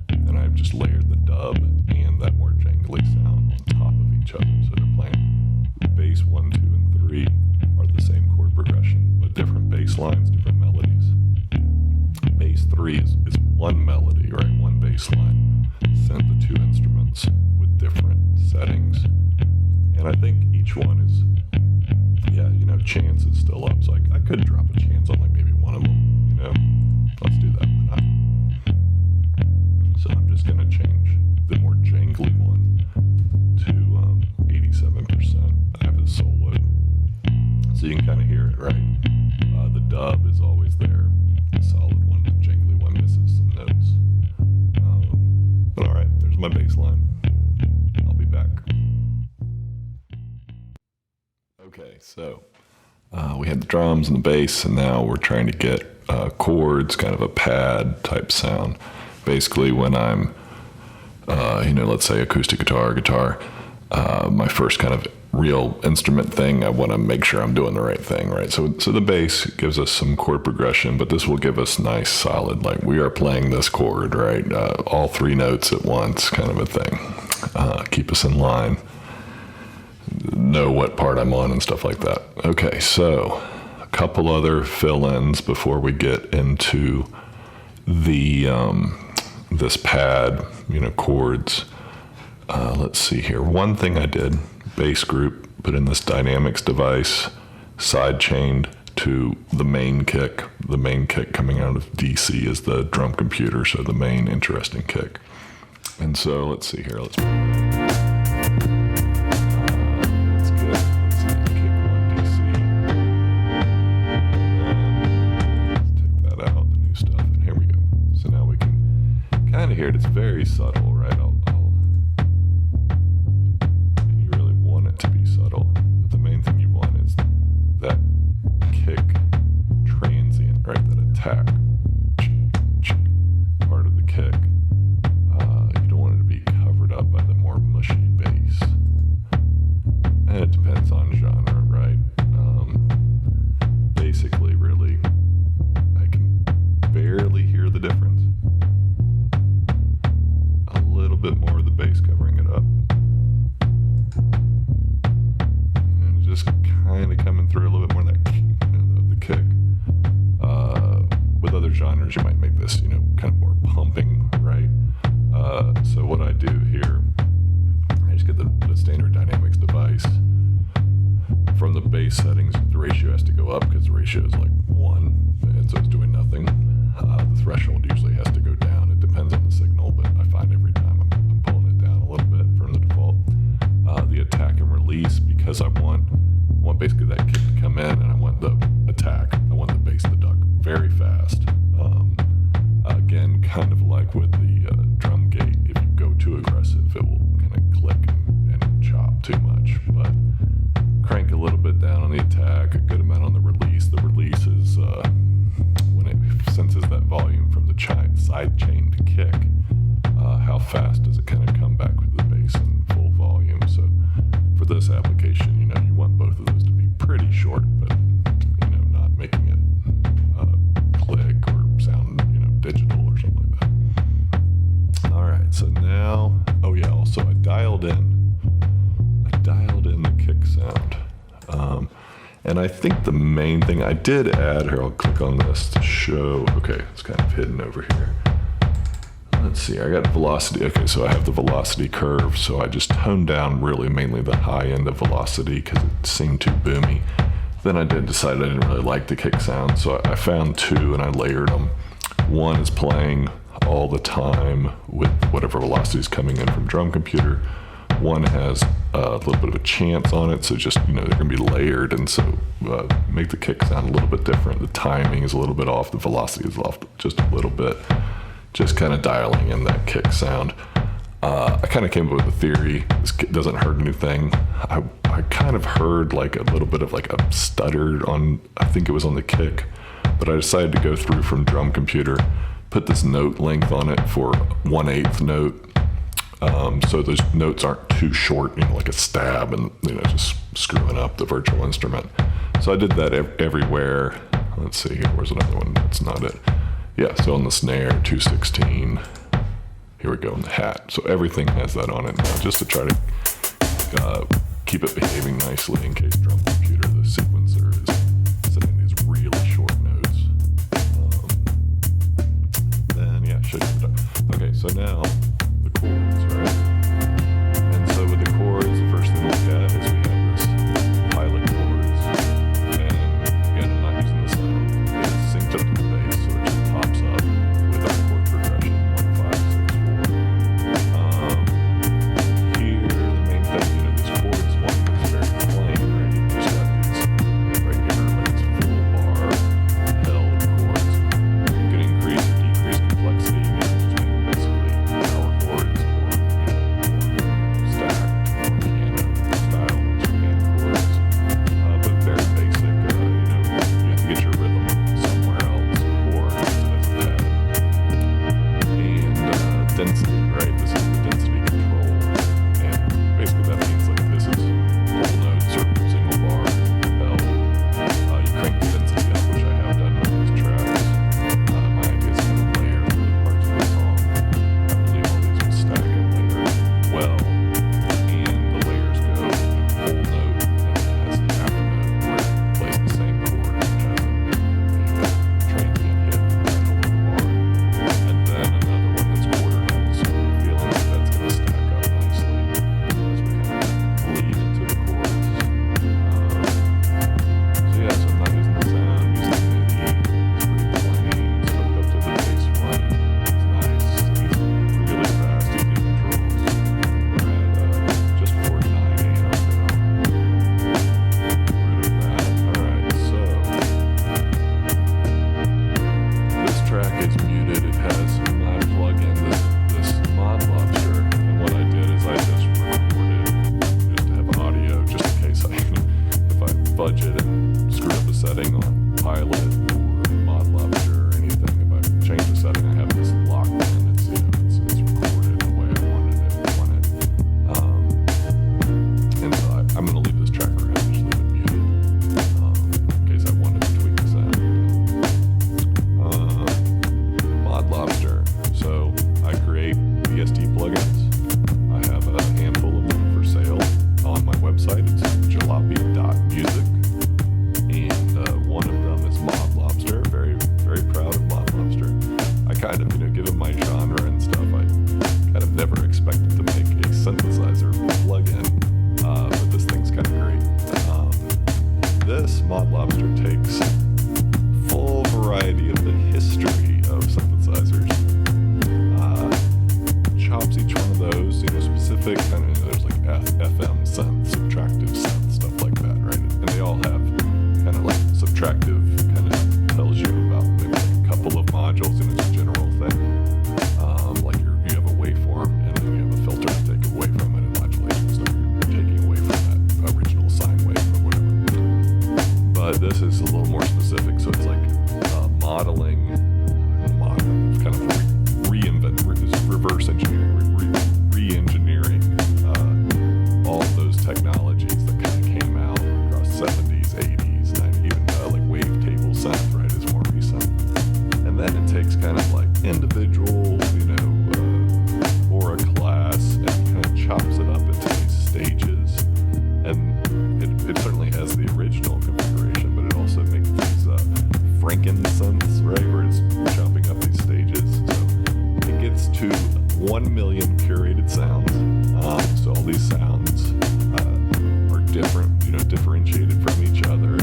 and I've just layered the dub and that more jangly sound on top of each other. So they're playing bass 1, 2, and 3 are the same chord progression, but different bass lines, different melodies. Bass 3 is one melody, right? One bass line. Synth the 2 instruments with different settings. And I think each one is, chance is still up. So I could drop a chance on like maybe one of them, Let's do that, why not? So I'm just going to change the more jangly one to 87%. I have it soloed. So you can kind of hear it, right? The dub is always there. The solid one, the jangly one misses some notes. But alright, there's my bass line. I'll be back. Okay, so we had the drums and the bass, and now we're trying to get chords, kind of a pad type sound. Basically, when I'm, let's say acoustic guitar, my first kind of real instrument thing, I want to make sure I'm doing the right thing, right? So the bass gives us some chord progression, but this will give us nice, solid, like we are playing this chord, right? All 3 notes at once, kind of a thing. Keep us in line. Know what part I'm on and stuff like that. Okay, so a couple other fill-ins before we get into the this pad, chords. Let's see here. One thing I did, bass group, put in this dynamics device, sidechained to the main kick. The main kick coming out of DC is the drum computer, so the main interesting kick. And so let's see here. Let's hear it. It's very subtle, right? And you really want it to be subtle, but the main thing you want is that kick transient, right? That attack part of the kick. You don't want it to be covered up by the more mushy bass. And it depends on genre, right? Basically, really, I can barely hear the difference. Bit more of the bass covering it up, and just kind of coming through a little bit more of that the kick. With other genres, you might make this kind of more pumping, right? So what I do here, I just get the standard dynamics device. From the bass settings, the ratio has to go up because the ratio is like 1, and so it's doing nothing. The threshold usually has to go down. It depends on the signal, but I find every time I'm pulling it down a little bit from the default. The attack and release, because I want basically that kick to come in, and I want the attack, I want the bass to duck very fast. Again, kind of like with the drum gate, if you go too aggressive, it will kind of click and chop too much. But crank a little bit down on the attack, a good amount on the release. The release is when it senses that volume from the sidechained kick, how fast does it kind of come back with the bass in full volume. So for this application, you want both of those to be pretty short, but not making it click or sound digital or something like that. All right, so now, also I dialed in the kick sound. And I think the main thing I did add here, I'll click on this to show, okay, it's kind of hidden over here. Let's see, I got velocity. Okay, so I have the velocity curve, so I just toned down really mainly the high end of velocity because it seemed too boomy. then I did decide I didn't really like the kick sound, so I found two and I layered them. One is playing all the time with whatever velocity is coming in from Drum Computer. One has a little bit of a chance on it, so just, they're going to be layered, and so make the kick sound a little bit different. The timing is a little bit off, the velocity is off just a little bit, just kind of dialing in that kick sound. I kind of came up with a theory. This doesn't hurt anything. I kind of heard like a little bit of like a stutter on, I think it was on the kick, but I decided to go through from Drum Computer, put this note length on it for 1/8 note. So those notes aren't too short, like a stab and, just screwing up the virtual instrument. So I did that everywhere. Let's see here, where's another one? That's not it. Yeah, so on the snare, 216. Here we go, in the hat. So everything has that on it now, just to try to keep it behaving nicely in case Drum Computer, the sequencer, is setting these really short notes. Then, yeah, should have done. Okay, so now the chords, right? And so with the chords, the first thing we look at is we have this pilot chords. And again, I'm not using the sound. It's synced up to the bass, so it just pops up with our chord progression, 1, 5, 6, 4. Here, the main thing, this chords one is very plain, right? You just got these right here, like it's full bar, held chords. You can increase or decrease complexity, just make basically power chords or stacked or piano style command chords. But very basic, you have to get your rhythm somewhere else or use it as a pad. And density, right? This is the density control. And basically that means like this is whole notes or single bar, bell. You crank the density up, which I have done with these tracks. My idea is kind of layer for the parts of the song. I believe all these will stack and layer well. And the layers go whole note, and it has a half note where it plays the same chord, which has a transient hit in the middle of the bar. And then another one that's quarter note, so we're feeling like that's going to stack up nicely as we kind of lead into the chords. So yeah, so I'm not using the sound, I'm using the MIDI. It's pretty plain, it's hooked up to the bass one. It's nice, it's really fast, easy controls. We're at just before 9 a.m. now. Rid of that. Alright, so this track is muted. It has my plug-in, this Mod Lobster, and what I did is I just recorded just to have audio, just in case if I budget and screw up the setting on Pilot or Mod Lobster or anything. If I change the setting, I have this locked in. It's recorded the way I wanted it. And so I'm going to leave this track around, just leave it muted in case I wanted to tweak the sound. Mod Lobster. So I create VST plugins. I have a handful of them for sale on my website. It's jalopy.music. And one of them is Mod Lobster. Very, very proud of Mod Lobster. I kind of, given my genre and stuff, I kind of never expected to make a synthesizer plugin. But this thing's kind of great. This Mod Lobster takes full variety of the history of synthesizers, chops each one of those, specific kind of, there's like FM synth, subtractive synth, stuff like that, right? And they all have kind of like subtractive, kind of tells you about maybe like a couple of modules and it's a general thing. Like you have a waveform and then you have a filter to take away from it and modulation stuff. You're taking away from that original sine wave or whatever. But this is a little more specific, so it's like modeling, kind of reverse engineering, re-engineering all those technologies that kind of came out across 70s, 80s, 90s, even like wavetable synth, right, is more recent. And then it takes kind of like individual, or a class and kind of chops it up into these stages. And it certainly has the original configuration, but it also makes these franken-synths, right, where it's chopping up these stages. So it gets to 1 million curated sounds. So all these sounds are different, differentiated from each other.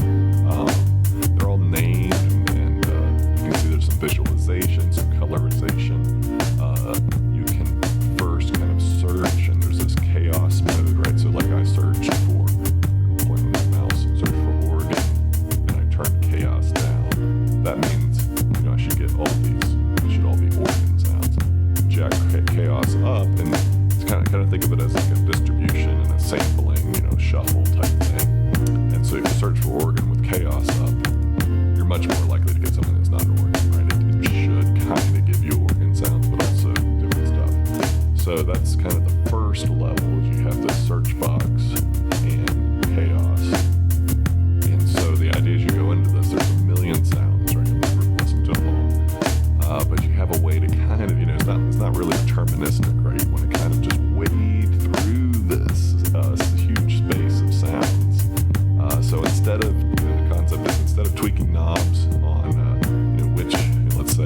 much more likely to get something that's not an organ, right? It should kind of give you organ sounds, but also different stuff. So that's kind of the first level. You have this search box and chaos. And so the idea is you go into this, there's a million sounds, right? You'll never listen to them all. But you have a way to kind of, it's not really deterministic, right? You want to kind of just wade through this huge space of sounds. So instead of, the concept is instead of tweaking knobs on, which, let's say,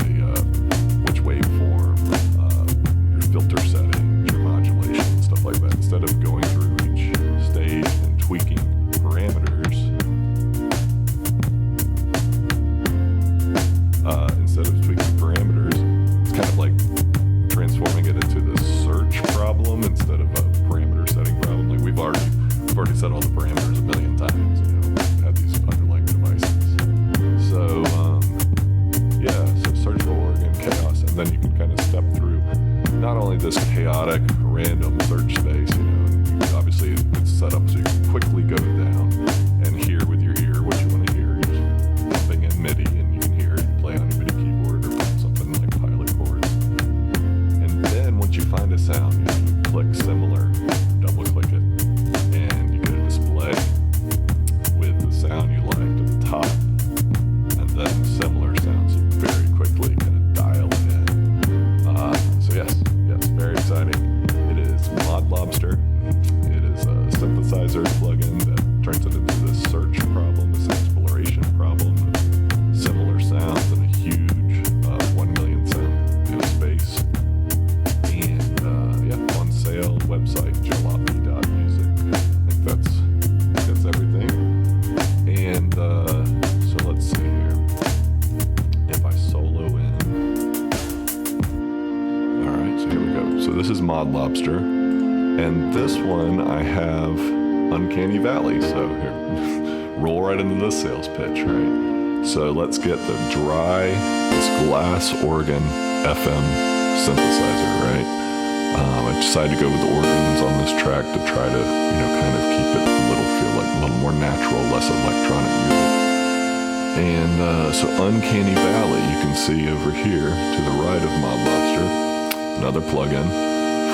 which waveform, your filter settings, your modulation, stuff like that, instead of going through each stage and tweaking parameters, it's kind of like transforming it into this search problem instead of a parameter setting problem. Like we've already set all the parameters a million times, had these underlying devices. So so search for organ, chaos, and then you can kind of step through not only this chaotic random search space, obviously it's set up so you can quickly go down and hear with your ear what you want to hear. You're just pumping in MIDI and you can hear it, you play on your MIDI keyboard or something like pilot chords. And then once you find a sound, you click similar, double click it, and you get a display with the sound you liked at the top, and then similar sounds. You very quickly kind of dial it in. So yes, very exciting. It is Mod Lobster. It is a synthesizer plugin that turns it into this search problem, this exploration problem of similar sounds in a huge 1 million sound space. And on sale, website jalopy.music. I think that's everything. And so let's see here. If I solo in. Alright, so here we go. So this is Mod Lobster. And this one I have Uncanny Valley. So here, roll right into this sales pitch, right? So let's get this glass organ FM synthesizer, right? I decided to go with the organs on this track to try to, kind of keep it feel like a little more natural, less electronic music. And so Uncanny Valley, you can see over here to the right of Mod Lobster, another plugin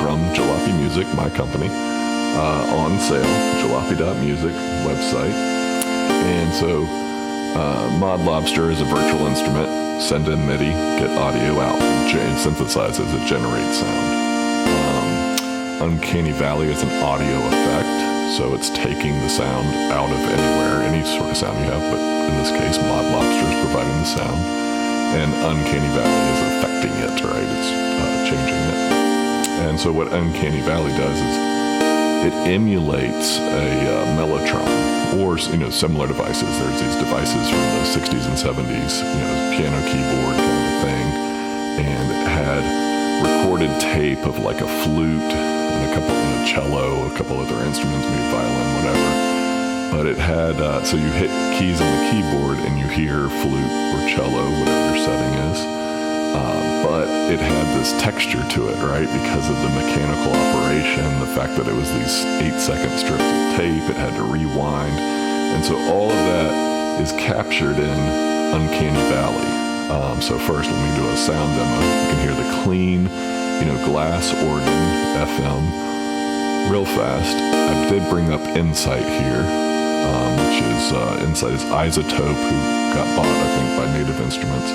from Jalopy Music, my company, on sale, jalopy.music website. And so Mod Lobster is a virtual instrument, send in MIDI, get audio out, and synthesizes, it generates sound. Uncanny Valley is an audio effect, so it's taking the sound out of anywhere, any sort of sound you have, but in this case, Mod Lobster is providing the sound, and Uncanny Valley is affecting it, right? It's changing it. And so what Uncanny Valley does is it emulates a Mellotron or similar devices. There's these devices from the 60s and 70s, piano keyboard kind of a thing, and it had recorded tape of like a flute and a couple cello, a couple other instruments, maybe violin, whatever. But it had so you hit keys on the keyboard and you hear flute or cello, whatever your setting is. But it had this texture to it, right? Because of the mechanical operation, the fact that it was these 8-second strips of tape, it had to rewind. And so all of that is captured in Uncanny Valley. So first, let me do a sound demo. You can hear the clean, glass organ FM real fast. I did bring up Insight here, which is Insight is iZotope, who got bought, I think, by Native Instruments.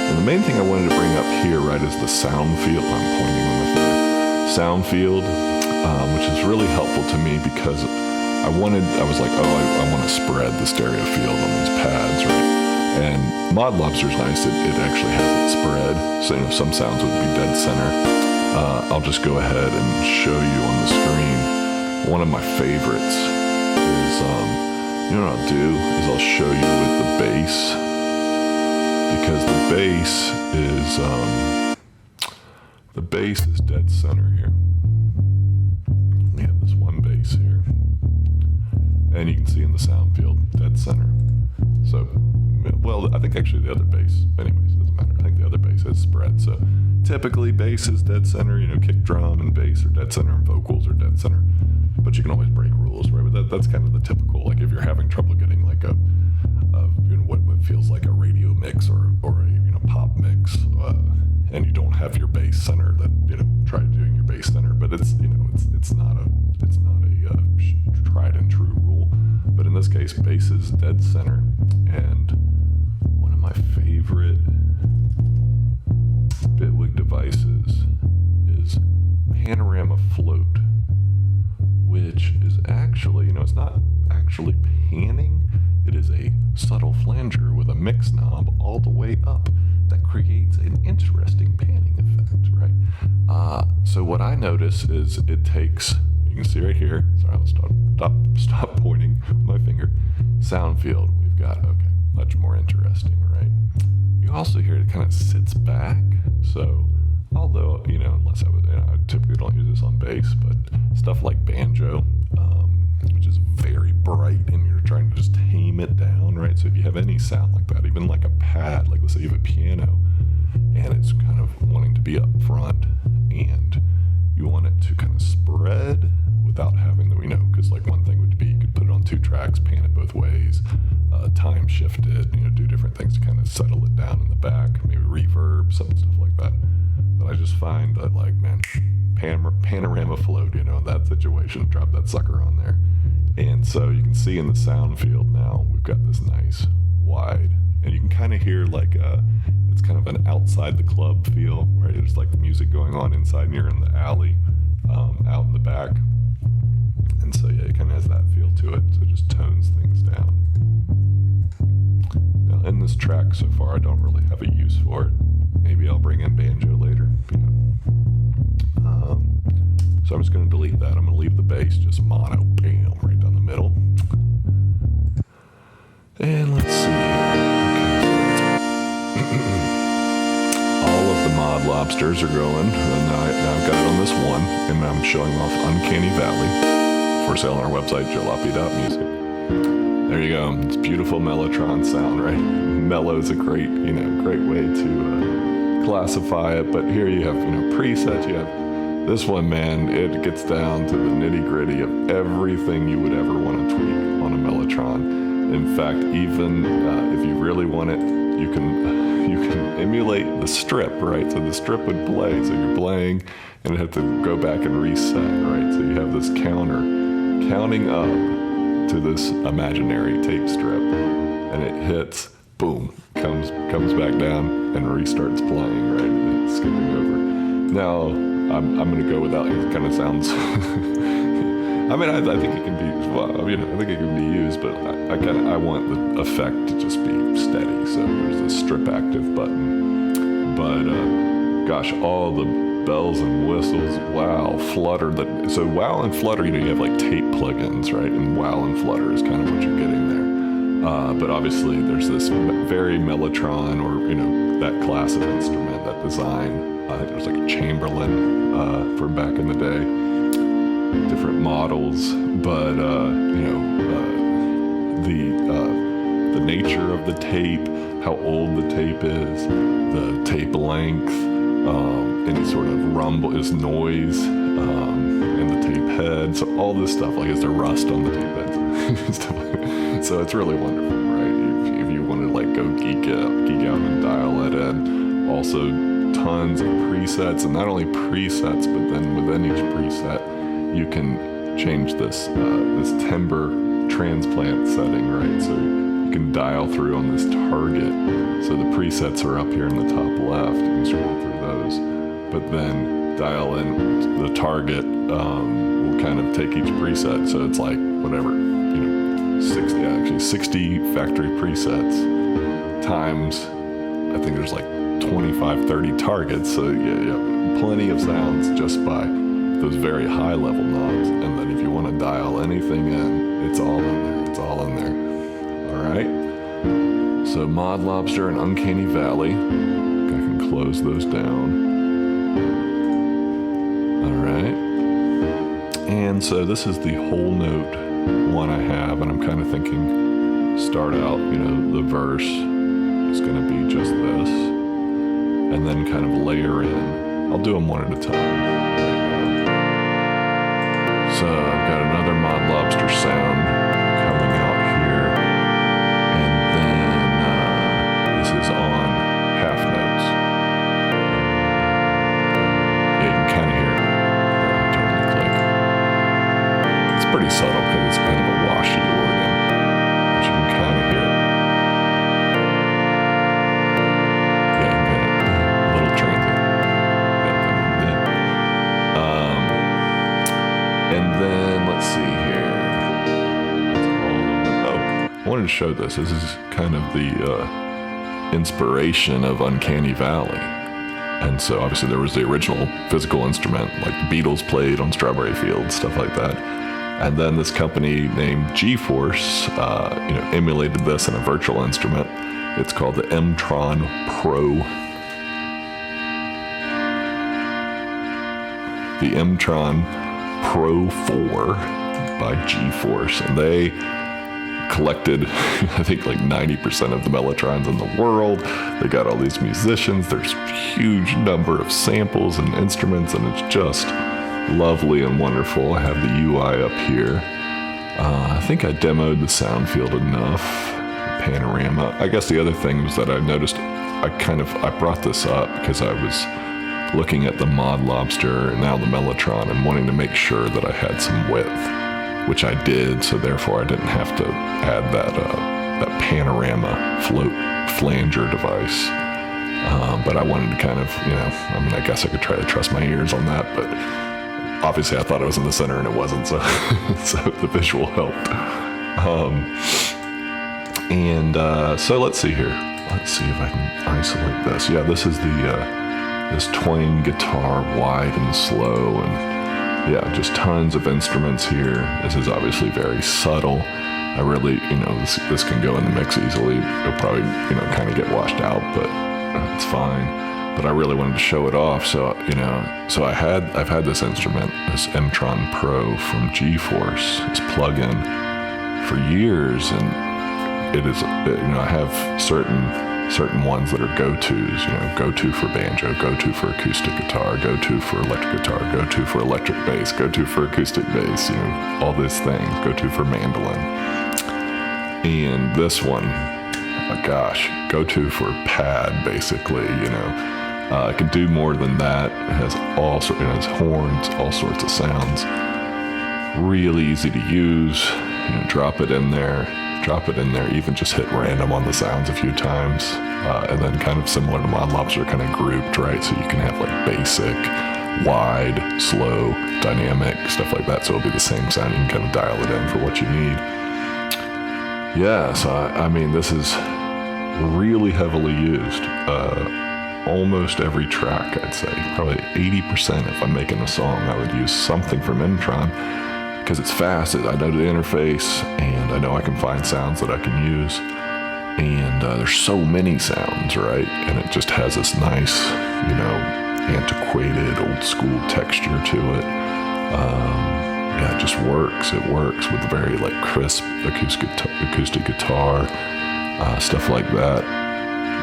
And the main thing I wanted to bring up here, right, is the sound field. I'm pointing on the finger. Sound field, which is really helpful to me because I was like, I want to spread the stereo field on these pads, right? And Mod Lobster's nice, it actually has it spread, so some sounds would be dead center. I'll just go ahead and show you on the screen. One of my favorites is, what I'll do is I'll show you with the bass, because the bass is dead center here. We have this one bass here, and you can see in the sound field, dead center. So, well, I think actually the other bass, anyways, it doesn't matter. I think the other bass is spread. So typically bass is dead center, kick drum and bass are dead center and vocals are dead center. But you can always break rules, right? But that's kind of the typical, like if you're having trouble getting like feels like a radio mix or a pop mix, and you don't have your bass center. That try doing your bass center, but it's not a tried and true rule. But in this case, bass is dead center, and one of my favorite Bitwig devices is Panorama Float, which is actually, it's not actually panning. It is a subtle flanger with a mix knob all the way up that creates an interesting panning effect, right? So what I notice is it takes, you can see right here, sorry, I'll stop pointing my finger, sound field, we've got, okay, much more interesting, right? You also hear it kind of sits back, so although, unless I typically don't use this on bass, but stuff like banjo, which is very bright and you're trying to just tame it down, right? So if you have any sound like that, even like a pad, like let's say you have a piano and it's kind of wanting to be up front and you want it to kind of spread without having to, because like one thing would be you could put it on 2 tracks, pan it both ways, time shift it, do different things to kind of settle it down in the back, maybe reverb, some stuff like that. But I just find that panorama float, that situation, drop that sucker on there. And so you can see in the sound field now, we've got this nice wide, and you can kind of hear it's kind of an outside the club feel, right? There's like the music going on inside and you're in the alley, out in the back. And so, yeah, it kind of has that feel to it. So it just tones things down. Now in this track so far, I don't really have a use for it. Maybe I'll bring in banjo later, So I'm just going to delete that. I'm going to leave the bass just mono, bam, right down the middle. And let's see here. All of the mod lobsters are going. And now I've got it on this one, and I'm showing off Uncanny Valley for sale on our website, jalopy.music. There you go. It's beautiful Mellotron sound, right? Mellow is a great way to classify it. But here you have, presets. You have this one, man. It gets down to the nitty gritty of everything you would ever want to tweak on a Mellotron. In fact, even if you really want it, you can emulate the strip, right? So the strip would play. So you're playing, and it have to go back and reset, right? So you have this counter counting up to this imaginary tape strip, and it hits, boom, comes back down and restarts playing, right? And it's skipping over. Now I'm going to go without. It kind of sounds. I mean, I think it can be. Well, I think it can be used, but I want the effect to just be steady. So there's a strip active button, but gosh, all the bells and whistles. Wow, Flutter. So Wow and Flutter, you have like tape plugins, right? And Wow and Flutter is kind of what you're getting there. But obviously, there's this very Mellotron, or that class of instrument, that design. There's like a Chamberlain from back in the day, different models, but the nature of the tape, how old the tape is, the tape length, any sort of rumble, is noise, and the tape head. So all this stuff, like is there rust on the tape heads, stuff like that. So it's really wonderful, right? If you want to like go geek out and dial it in, also. Tons of presets, and not only presets, but then within each preset, you can change this timbre transplant setting, right? So you can dial through on this target. So the presets are up here in the top left. You can scroll through those, but then dial in the target. Will kind of take each preset. So it's like whatever, 60 factory presets times. I think there's like 25, 30 targets, so yeah, plenty of sounds just by those very high level knobs. And then if you want to dial anything in, it's all in there. All right. So Mod Lobster and Uncanny Valley. I can close those down. All right. And so this is the whole note one I have, and I'm kind of thinking, start out, the verse is going to be just this. And then kind of layer in. I'll do them one at a time. So I've got another Mod Lobster sound coming out here. And then is on half notes. Yeah, you can kind of hear it. Turn the click. It's pretty subtle because it's kind of a washy organ, but you can kind of hear it. Yeah, you can hear it. A little transient. And then let's see here. I wanted to show this. This is kind of the inspiration of Uncanny Valley. And so obviously there was the original physical instrument, like the Beatles played on Strawberry Fields, stuff like that. And then this company named GForce, emulated this in a virtual instrument. It's called the M-Tron Pro. The M-Tron Pro 4 by GForce, and they collected, I think, like 90% of the Mellotrons in the world. They got all these musicians. There's a huge number of samples and instruments, and it's just lovely and wonderful. I have the UI up here. I think I demoed the sound field enough. Panorama. I guess the other thing was that I noticed I brought this up because I was looking at the mod Lobster and now the Mellotron and wanting to make sure that I had some width, which I did, so therefore I didn't have to add that panorama float flanger device. But I wanted to kind of, I guess I could try to trust my ears on that, but obviously I thought it was in the center and it wasn't, so so the visual helped. So let's see here. Let's see if I can isolate this. Yeah, this is this twang guitar, wide and slow, and yeah, just tons of instruments here. This is obviously very subtle. I really, this can go in the mix easily. It'll probably, kind of get washed out, but it's fine. But I really wanted to show it off, so I've had this instrument, this M-Tron Pro from GForce, this plugin for years, and it is, I have certain ones that are go-tos, go-to for banjo, go-to for acoustic guitar, go-to for electric guitar, go-to for electric bass, go-to for acoustic bass, all these things, go-to for mandolin. And this one, go-to for pad, basically, it can do more than that. It has it has horns, all sorts of sounds. Really easy to use. Drop it in there, even just hit random on the sounds a few times. And then kind of similar to Mod Lobster, kind of grouped, right? So you can have like basic, wide, slow, dynamic, stuff like that. So it'll be the same sound. You can kind of dial it in for what you need. Yeah, so this is really heavily used. Almost every track, I'd say. Probably 80% if I'm making a song, I would use something from M-Tron because it's fast. I know the interface, and I know I can find sounds that I can use. And there's so many sounds, right? And it just has this nice, antiquated, old school texture to it. It just works. It works with very crisp acoustic guitar, stuff like that.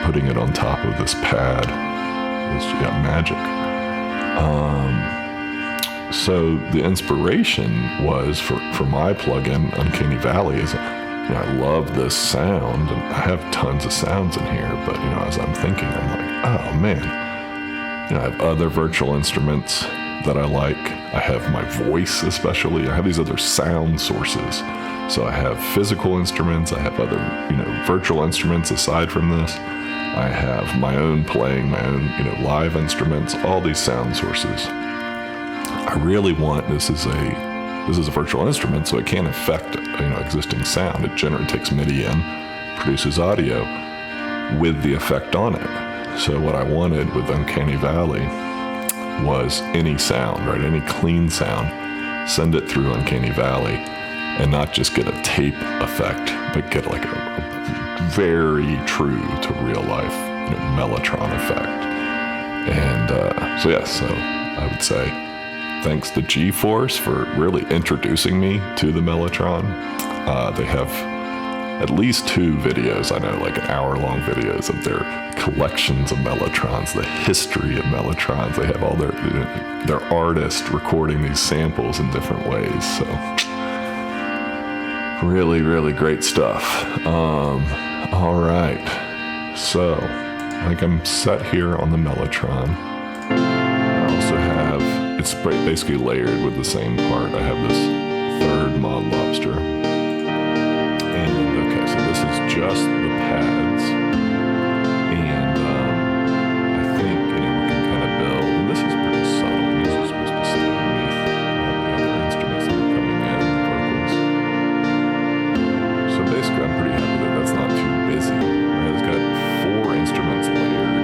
Putting it on top of this pad is magic. So the inspiration was for my plugin, Uncanny Valley, is I love this sound, and I have tons of sounds in here, but as I'm thinking, I'm like, oh man, I have other virtual instruments that I like. I have my voice, especially. I have these other sound sources. So I have physical instruments, I have other, virtual instruments aside from this. I have my own playing, my own, live instruments, all these sound sources. I really want, this is a virtual instrument, so it can't affect, existing sound. It generally takes MIDI in, produces audio with the effect on it. So what I wanted with Uncanny Valley was any sound, right? Any clean sound, send it through Uncanny Valley, and not just get a tape effect, but get a very true to real life Mellotron effect. And so I would say thanks to GForce for really introducing me to the Mellotron. They have at least 2 videos, I know, an hour-long videos of their collections of Mellotrons, the history of Mellotrons. They have all their artists recording these samples in different ways. So really, really great stuff. All right. So, I think I'm set here on the Mellotron. I also have, it's basically layered with the same part. I have this third mod Lobster. And okay, so this is just the pads. And I think, we can kind of build, and this is pretty subtle. This is supposed to sit underneath all the other instruments that are coming in, the vocals. So basically, I'm pretty happy that that's not too busy. It's got 4 instruments layered.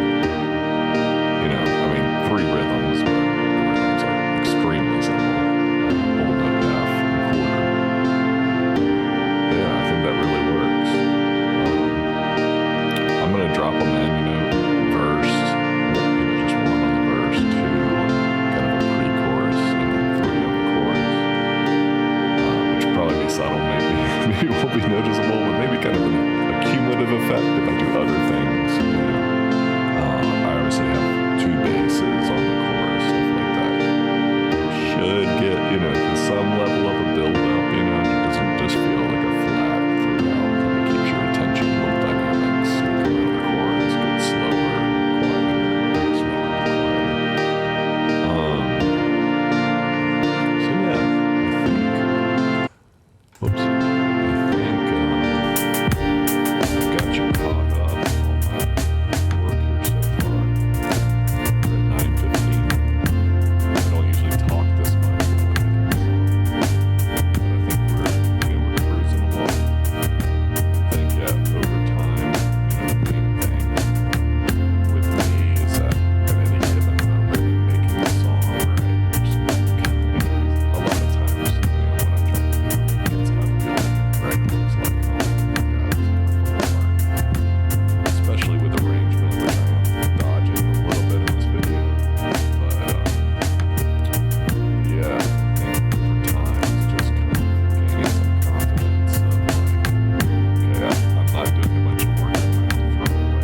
3 rhythms, but the rhythms are extremely simple. Whole note, half, and quarter. Yeah, I think that really works. I'm gonna drop them in, verse, just 1 on the verse, 2 on kind of a pre-chorus, and then 3 on the chorus. Which will probably be subtle, maybe it won't be noticeable, but maybe kind of a cumulative effect if I do other things. I obviously have 2 basses on the chorus, stuff like that. Should get, to some level of a build up, it doesn't just feel like a flat throughout. Kind of keeps your attention, little dynamics. You come out of the chorus, get slower, quieter, slower, quieter. So yeah, I think, whoops. I've got you caught up on my work here so far. We're at 9:15. I don't usually talk this much, but I think we're cruising along. I think, over time, the main thing with me is that at any given moment in making a song, right, just a lot of times, what I'm trying to do is I'm doing, right, it's like, oh my God, this is gonna fall apart. Especially with arrangement, which I am dodging a little bit in this video. But, yeah, I think for time, it's just kind of gaining some confidence of like, okay, I'm not doing a bunch of work that I have to throw away. I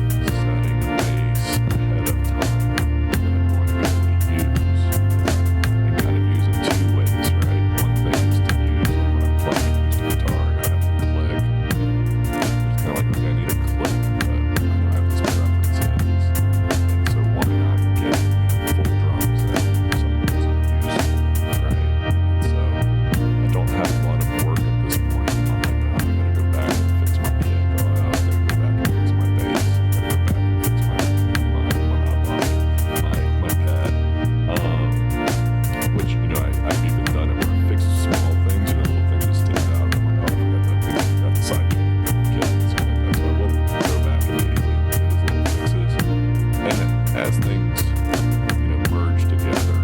am setting a base ahead of time that I'm going to be able to use. And kind of use in 2 ways, right? One thing is to use, like when I'm playing acoustic guitar, I have to click. It's kind of like, okay, I need a click, but I don't have this preferences. And so why not get, full drums and something that's useful, right? And so I don't have a lot of work at this point. I'm like, oh, I gotta go back and fix my kick. Oh, I gotta go back and fix my bass. I gotta go back and fix my pad. Which, I've even done it where I fix small things, little things that stand out. And I'm like, oh, I forgot that thing. That's the sidechain. That's why we'll go back immediately and do those little fixes. And as things, merge together,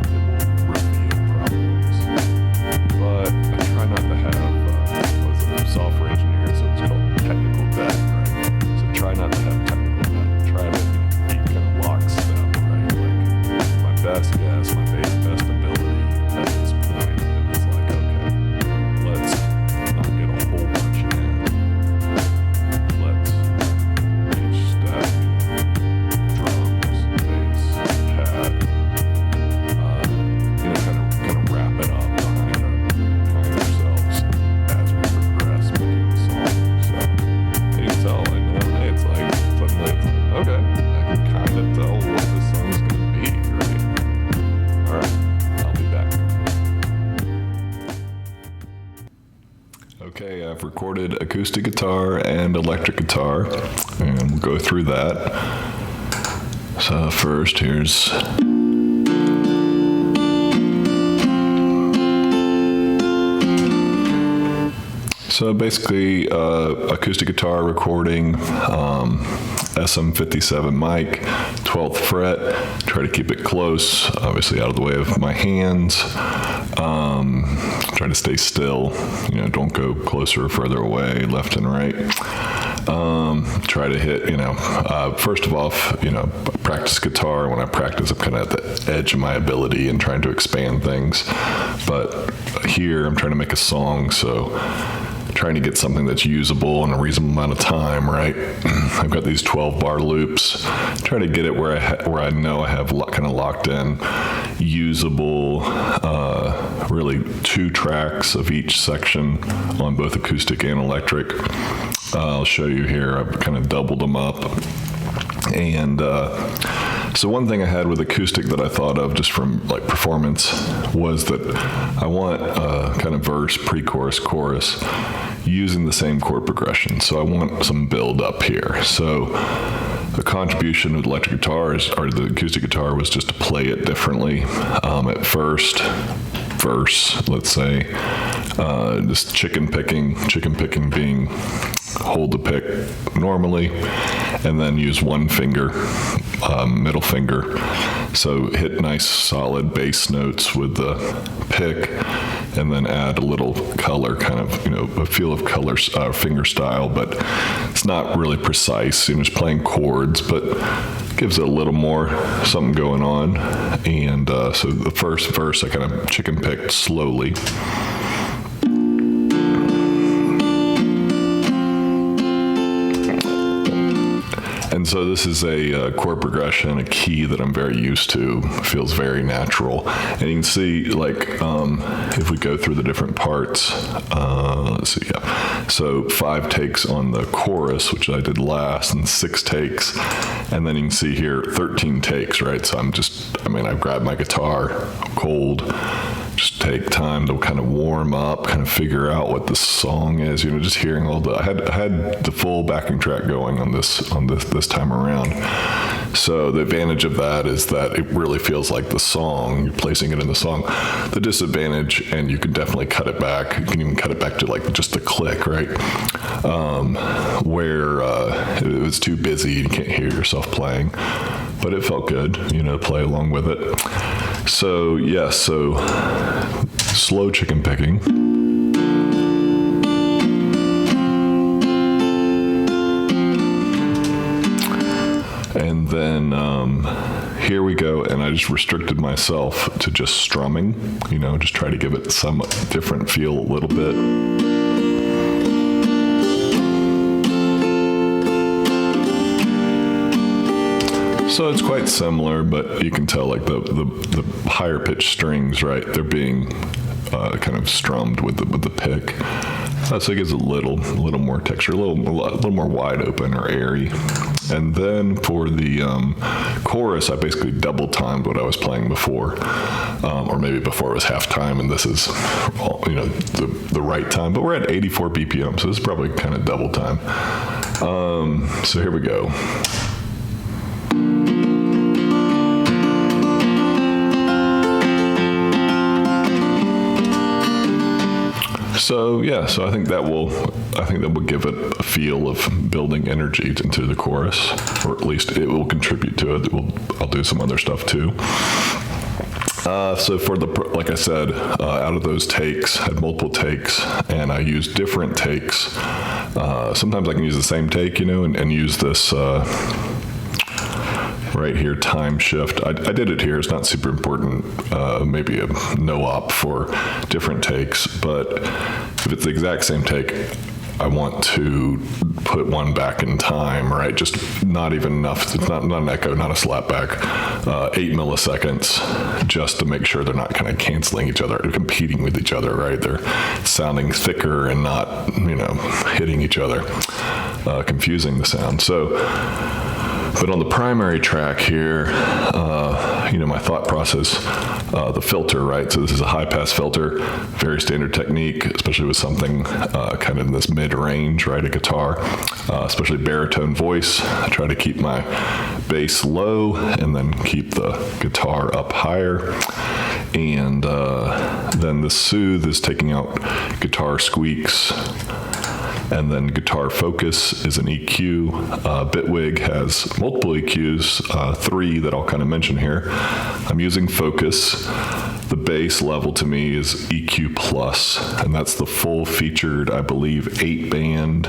it will reveal problems. But I try not to have, I was a software engineer, so it's called technical debt, right? So try not to have technical debt. Try to be kind of lockstep, right? Like my best guess, my best ability at this point, and it's like, okay, let's not get a whole bunch in. Let's each step, drums, bass, pad, kind of wrap it up behind ourselves as we progress making the song. So you can tell, it's like suddenly it's like, okay, I can kind of tell what this song's gonna be, right? All right, I'll be back. Okay, I've recorded acoustic guitar and electric guitar, and we'll go through that. So first, here's so basically acoustic guitar recording, SM57 mic, 12th fret, try to keep it close, obviously out of the way of my hands. Try to stay still, don't go closer or further away, left and right. Try to hit, first of all, practice guitar. When I practice, I'm kind of at the edge of my ability and trying to expand things. But here, I'm trying to make a song, so trying to get something that's usable in a reasonable amount of time, right? I've got these 12-bar loops. Try to get it where I know I have kind of locked in usable, really 2 tracks of each section on both acoustic and electric. I'll show you here. I've kind of doubled them up. And so one thing I had with acoustic that I thought of just from like performance was that I want kind of verse, pre-chorus, chorus using the same chord progression. So I want some build up here. So the contribution with electric guitars or the acoustic guitar was just to play it differently. At first, verse, let's say, just chicken picking being hold the pick normally, and then use one finger, middle finger. So hit nice solid bass notes with the pick, and then add a little color, kind of, a feel of color, finger style, but it's not really precise. Just playing chords, but gives it a little more something going on. And so the first verse I kind of chicken picked slowly. And so this is a chord progression, a key that I'm very used to. It feels very natural. And you can see, like, if we go through the different parts, let's see, yeah. So 5 takes on the chorus, which I did last, and 6 takes. And then you can see here, 13 takes, right? So I grabbed my guitar, cold, just take time to kind of warm up, kind of figure out what the song is, just hearing I had the full backing track going on this time around. So the advantage of that is that it really feels like the song, you're placing it in the song. The disadvantage, and you can definitely cut it back, you can even cut it back to like just a click, right? Where it was too busy, you can't hear yourself playing, but it felt good, play along with it. So yeah, so slow chicken picking. And then here we go, and I just restricted myself to just strumming, just try to give it some different feel a little bit. So it's quite similar, but you can tell like the higher pitched strings, right? They're being kind of strummed with the pick. So it gives a little more texture, a little more wide open or airy. And then for the chorus, I basically double timed what I was playing before, or maybe before it was half time, and this is the right time. But we're at 84 BPM, so this is probably kind of double time. So here we go. So yeah, so I think that will give it a feel of building energy into the chorus, or at least it will contribute to it. I'll do some other stuff too. So for like I said, out of those takes, I had multiple takes, and I used different takes. Sometimes I can use the same take, and use this. Right here, time shift. I did it here. It's not super important. Maybe a no op for different takes, but if it's the exact same take, I want to put one back in time, right? Just not even enough. It's not an echo, not a slapback. 8 milliseconds, just to make sure they're not kind of canceling each other, or competing with each other, right? They're sounding thicker and not, hitting each other, confusing the sound. But on the primary track here, my thought process, the filter, right? So this is a high-pass filter, very standard technique, especially with something kind of in this mid-range, right? A guitar, especially baritone voice. I try to keep my bass low and then keep the guitar up higher. And then the soothe is taking out guitar squeaks. And then guitar focus is an EQ. Bitwig has multiple EQs, 3 that I'll kind of mention here. I'm using focus. The bass level to me is EQ plus, and that's the full featured, I believe, 8-band,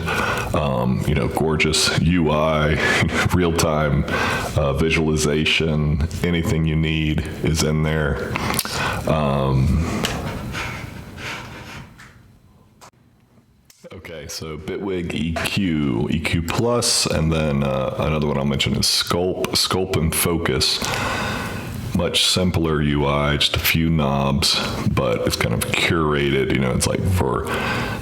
gorgeous UI, real-time visualization. Anything you need is in there. Okay, so Bitwig EQ plus, and then another one I'll mention is Sculpt and Focus. much simpler UI, just a few knobs, but it's kind of curated, it's like for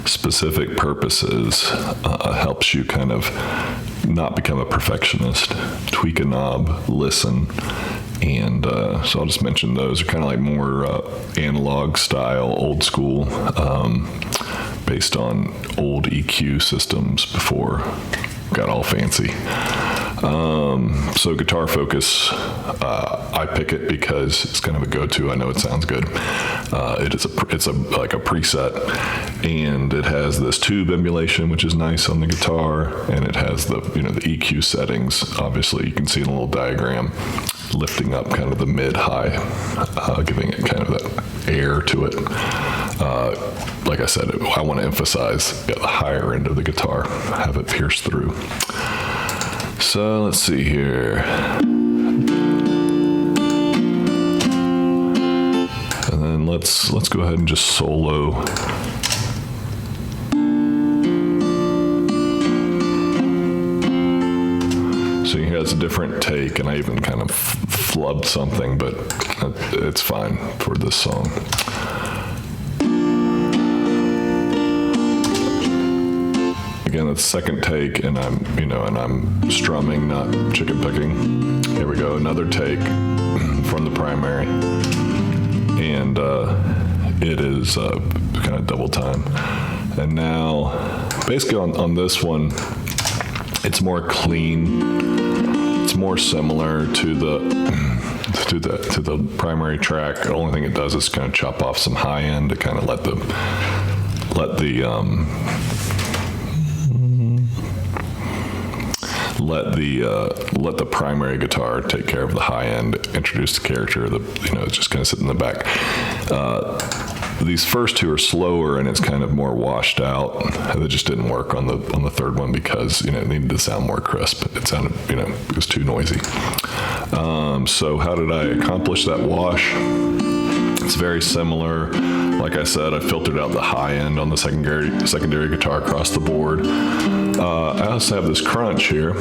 specific purposes, helps you kind of not become a perfectionist, tweak a knob, listen. And so I'll just mention those are kind of like more analog style, old school, based on old EQ systems before it got all fancy. So guitar focus, I pick it because it's kind of a go-to. I know it sounds good. It's like a preset, and it has this tube emulation, which is nice on the guitar, and it has the the EQ settings. Obviously, you can see in a little diagram, lifting up kind of the mid-high, giving it kind of that air to it. Like I said, I want to emphasize the higher end of the guitar, have it pierce through. So let's see here. And then let's go ahead and just solo. So you hear it's a different take, and I even kind of flubbed something, but it's fine for this song. Again, it's second take, and I'm strumming, not chicken picking. Here we go, another take from the primary, and it is kind of double time. And now, basically on this one, it's more clean. It's more similar to the primary track. The only thing it does is kind of chop off some high end to kind of let the primary guitar take care of the high end, introduce the character, it's just kind of sit in the back. These first two are slower, and it's kind of more washed out. It just didn't work on the third one because it needed to sound more crisp. It sounded it was too noisy. So how did I accomplish that wash? It's very similar. Like I said, I filtered out the high end on the secondary guitar across the board. I also have this crunch here.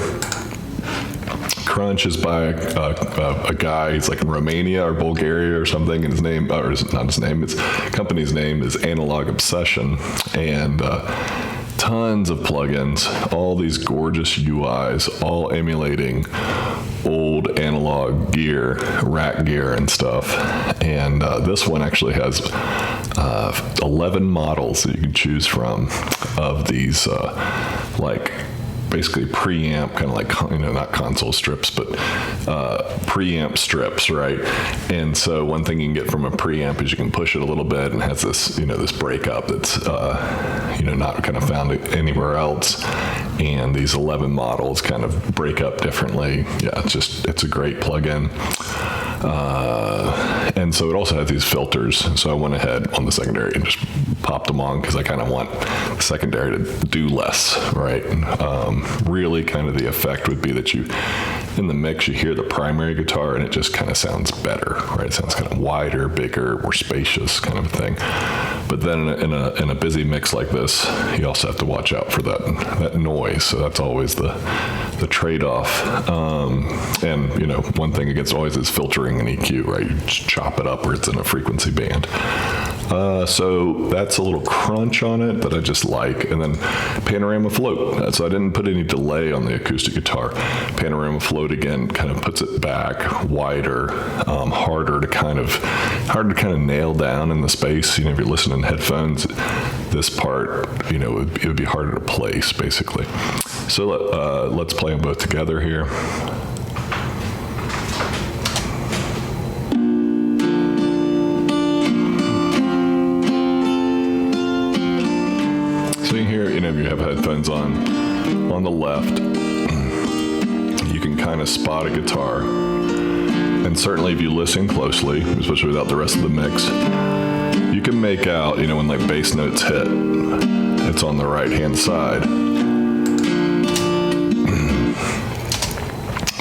Crunch is by a guy. He's like in Romania or Bulgaria or something. And his company's name is Analog Obsession, and tons of plugins, all these gorgeous UIs, all emulating old analog gear, rack gear and stuff. And this one actually has 11 models that you can choose from of these basically preamp, kind of like, not console strips, but preamp strips, right? And so one thing you can get from a preamp is you can push it a little bit, and it has this, this breakup that's, not kind of found anywhere else. And these 11 models kind of break up differently. Yeah, it's a great plugin. And so it also has these filters. So I went ahead on the secondary and just popped them on because I kind of want the secondary to do less, right? Really kind of the effect would be that in the mix, you hear the primary guitar and it just kind of sounds better, right? It sounds kind of wider, bigger, more spacious kind of a thing. But then in a busy mix like this, you also have to watch out for that noise. So that's always the trade-off. And one thing against noise is filtering an EQ, right? You just chop it up where it's in a frequency band. So that's a little crunch on it that I just like. And then panorama float. So I didn't put any delay on the acoustic guitar. Panorama float again kind of puts it back wider, harder to kind of nail down in the space. If you're listening in headphones, this part, it would be harder to place basically. So let's play them both together here. So you hear, if you have headphones on the left, you can kind of spot a guitar. And certainly if you listen closely, especially without the rest of the mix, you can make out, when like bass notes hit, it's on the right-hand side.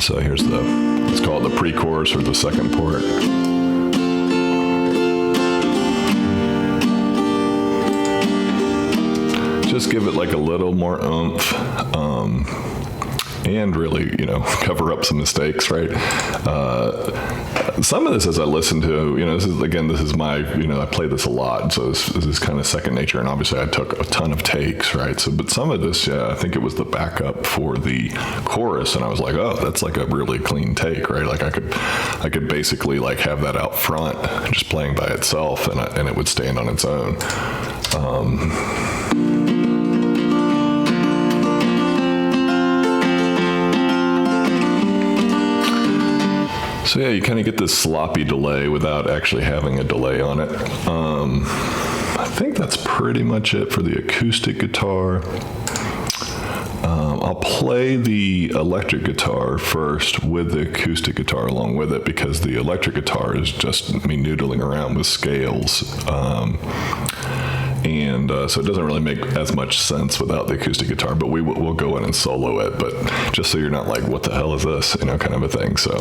So here's let's call it the pre-chorus or the second part. Just give it like a little more oomph. and really, cover up some mistakes, right? Some of this, as I listen to, this is my, I play this a lot, so this is kind of second nature, and obviously I took a ton of takes, right? So, but some of this, I think it was the backup for the chorus, and I was like, oh, that's like a really clean take, right? Like I could basically like have that out front, just playing by itself, and it would stand on its own. So yeah, you kind of get this sloppy delay without actually having a delay on it. I think that's pretty much it for the acoustic guitar. I'll play the electric guitar first with the acoustic guitar along with it, because the electric guitar is just me noodling around with scales. So it doesn't really make as much sense without the acoustic guitar, but we'll go in and solo it, but just so you're not like, what the hell is this, kind of a thing, so.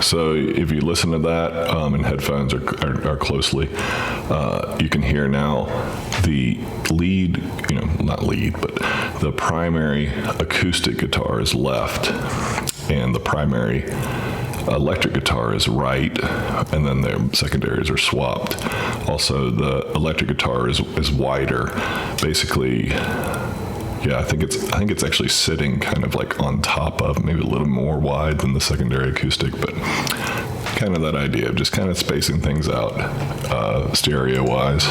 So if you listen to that in headphones or closely, you can hear now the lead, not lead, but the primary acoustic guitar is left, and the primary electric guitar is right, and then their secondaries are swapped. Also, the electric guitar is wider, basically. Yeah, I think it's actually sitting kind of like on top of, maybe a little more wide than the secondary acoustic, but kind of that idea of just kind of spacing things out stereo-wise.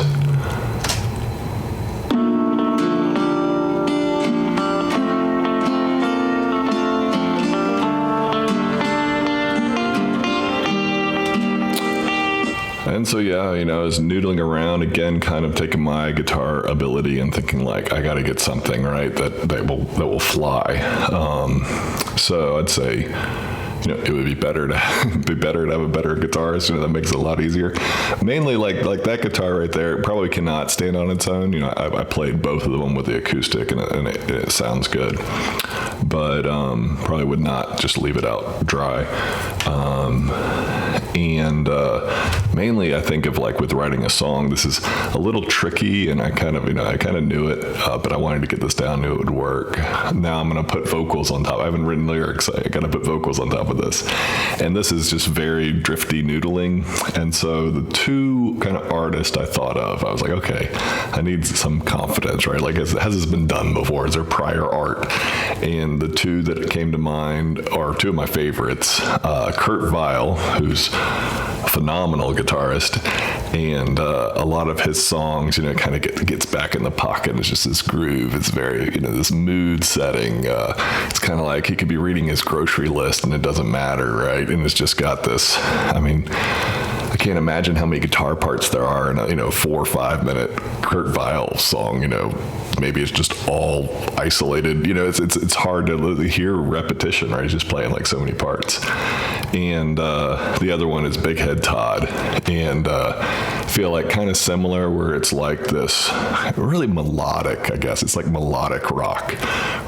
And so, I was noodling around again, kind of taking my guitar ability and thinking like, I got to get something right that will fly. So I'd say, it would be better to have a better guitarist. That makes it a lot easier. Mainly, like that guitar right there probably cannot stand on its own. I played both of them with the acoustic, and it sounds good, but probably would not just leave it out dry. Mainly, I think of like with writing a song, this is a little tricky, and I kind of knew it, but I wanted to get this down, knew it would work. Now I'm going to put vocals on top. I haven't written lyrics. I got to put vocals on top of this, and this is just very drifty noodling. And so the two kind of artists I thought of, I was like, okay, I need some confidence, right? Like, has this been done before? Is there prior art? And the two that came to mind are two of my favorites, Kurt Weill, who's a phenomenal guitarist, and a lot of his songs, kind of gets back in the pocket. It's just this groove. It's very, this mood setting. It's kind of like he could be reading his grocery list and it doesn't matter, right? And it's just got this, I can't imagine how many guitar parts there are in a 4 or 5 minute Kurt Weill song. Maybe it's just all isolated. It's hard to hear repetition, right? He's just playing like so many parts. And the other one is Big Head Todd, and I feel like kind of similar, where it's like this really melodic, I guess it's like melodic rock,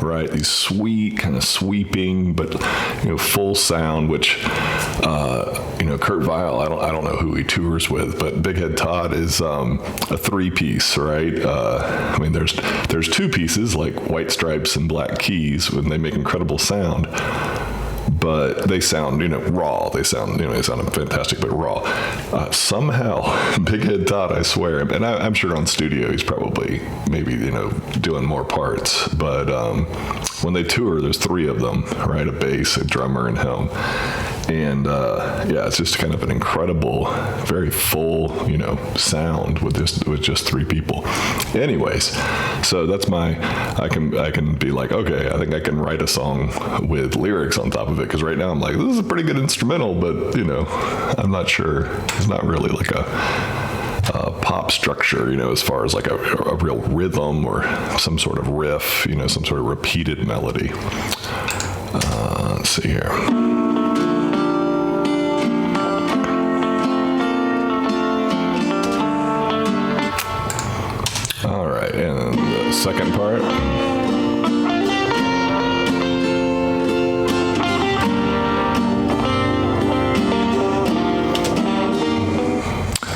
right? These sweet, kind of sweeping, but full sound, which Kurt Weill, I don't know who he tours with, but Big Head Todd is a 3-piece, right? There's 2 pieces like White Stripes and Black Keys, when they make incredible sound, but they sound, raw. They sound fantastic, but raw. Somehow, Big Head Todd, I swear, and I'm sure on studio he's probably maybe, doing more parts, but when they tour, there's 3 of them, right? A bass, a drummer, and him. And it's just kind of an incredible, very full, sound with just 3 people. Anyways, so that's I can be like, okay, I think I can write a song with lyrics on top of it, because right now I'm like, this is a pretty good instrumental, but I'm not sure. It's not really like a pop structure, as far as like a real rhythm or some sort of riff, some sort of repeated melody. Let's see here. All right, and the second part.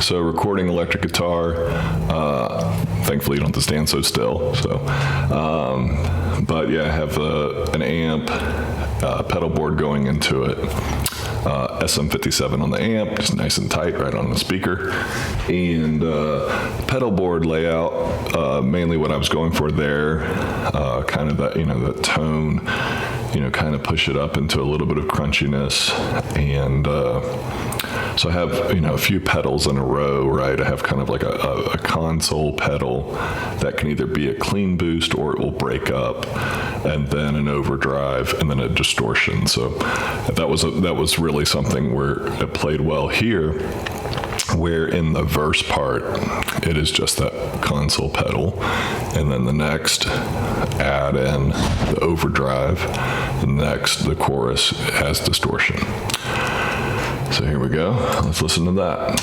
So recording electric guitar, thankfully you don't have to stand so still. So, but yeah, I have an amp, pedal board going into it. SM57 on the amp, just nice and tight right on the speaker. And pedal board layout, mainly what I was going for there, kind of that, that tone, kind of push it up into a little bit of crunchiness. And so I have, a few pedals in a row, right? I have kind of like a console pedal that can either be a clean boost or it will break up, and then an overdrive, and then a distortion. So that was really something where it played well here, where in the verse part, it is just that console pedal, and then the next, add in the overdrive, the next, the chorus has distortion. So here we go. Let's listen to that.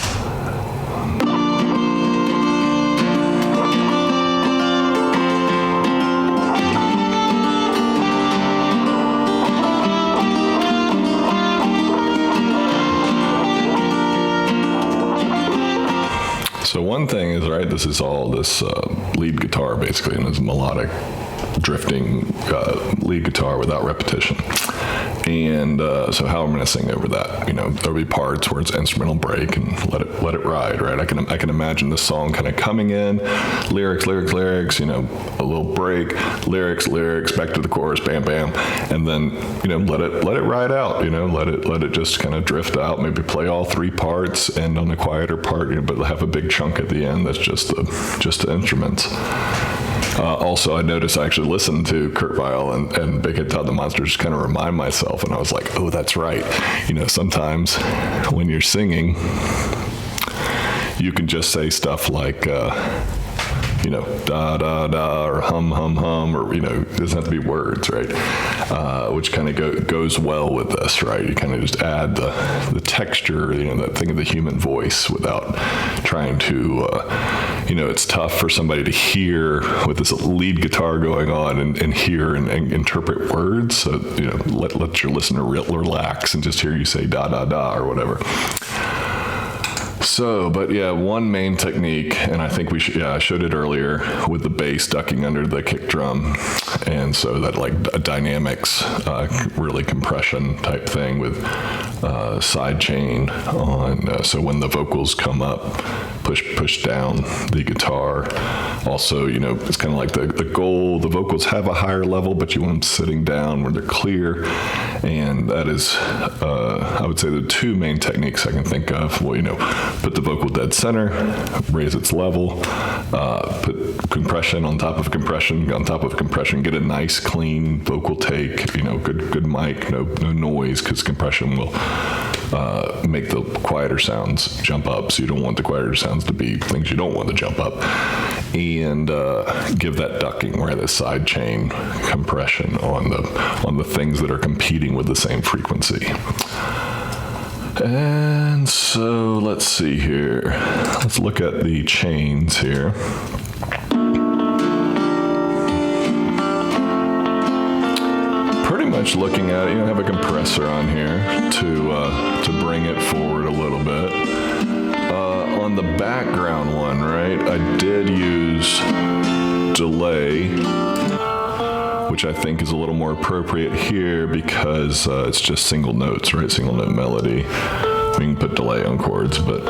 So one thing is, right, this is all this lead guitar basically, and it's melodic drifting lead guitar without repetition. And so how I'm going to sing over that, there'll be parts where it's instrumental break and let it ride, right? I can imagine the song kind of coming in, lyrics, a little break, lyrics, back to the chorus, bam, bam, and then let it ride out, let it just kind of drift out. Maybe play all three parts, and on the quieter part, but have a big chunk at the end that's just the instruments. Also, I noticed I actually listened to Kurt Weill and Big Head Todd the Monster, just kind of remind myself, and I was like, oh, that's right. Sometimes when you're singing, you can just say stuff like, da, da, da, or hum, hum, hum, or, it doesn't have to be words, right? Which kind of goes well with this, right? You kind of just add the texture, that thing of the human voice without trying to, it's tough for somebody to hear with this lead guitar going on and hear and interpret words. So, let your listener relax and just hear you say da, da, da, or whatever. So, but yeah, one main technique, and I think I showed it earlier with the bass ducking under the kick drum, and so that like a dynamics, really compression type thing with sidechain on. So when the vocals come up, push down the guitar. Also, it's kind of like the goal. The vocals have a higher level, but you want them sitting down where they're clear, and that is, I would say, the two main techniques I can think of. Well, put the vocal dead center, raise its level, put compression on top of compression, get a nice clean vocal take, good mic, no noise, because compression will make the quieter sounds jump up, so you don't want the quieter sounds to be things you don't want to jump up, and give that ducking, where the side chain compression on the things that are competing with the same frequency. And so let's see here. Let's look at the chains here. Pretty much looking at it, I have a compressor on here to bring it forward a little bit. On the background one, right, I did use delay, which I think is a little more appropriate here because it's just single notes, right? Single note melody. We can put delay on chords, but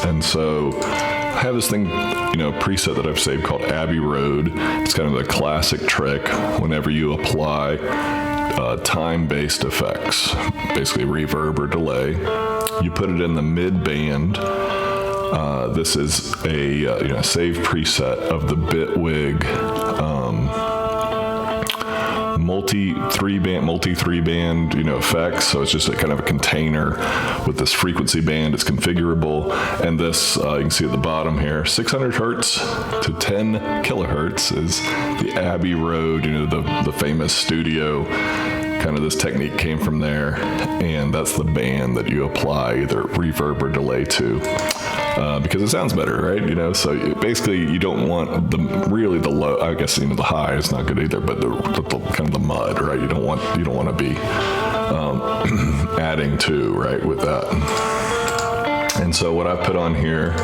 and so I have this thing, preset that I've saved called Abbey Road. It's kind of a classic trick whenever you apply time-based effects, basically reverb or delay. You put it in the mid band. This is a save preset of the Bitwig multi three band effects. So it's just a kind of a container with this frequency band. It's configurable, and this you can see at the bottom here, 600 hertz to 10 kilohertz is the Abbey Road. The famous studio. Kind of this technique came from there, and that's the band that you apply either reverb or delay to, because it sounds better, right? So basically you don't want the low. I guess the high is not good either, but the kind of the mud, right? You don't want to be adding to, right, with that. And so what I've put on here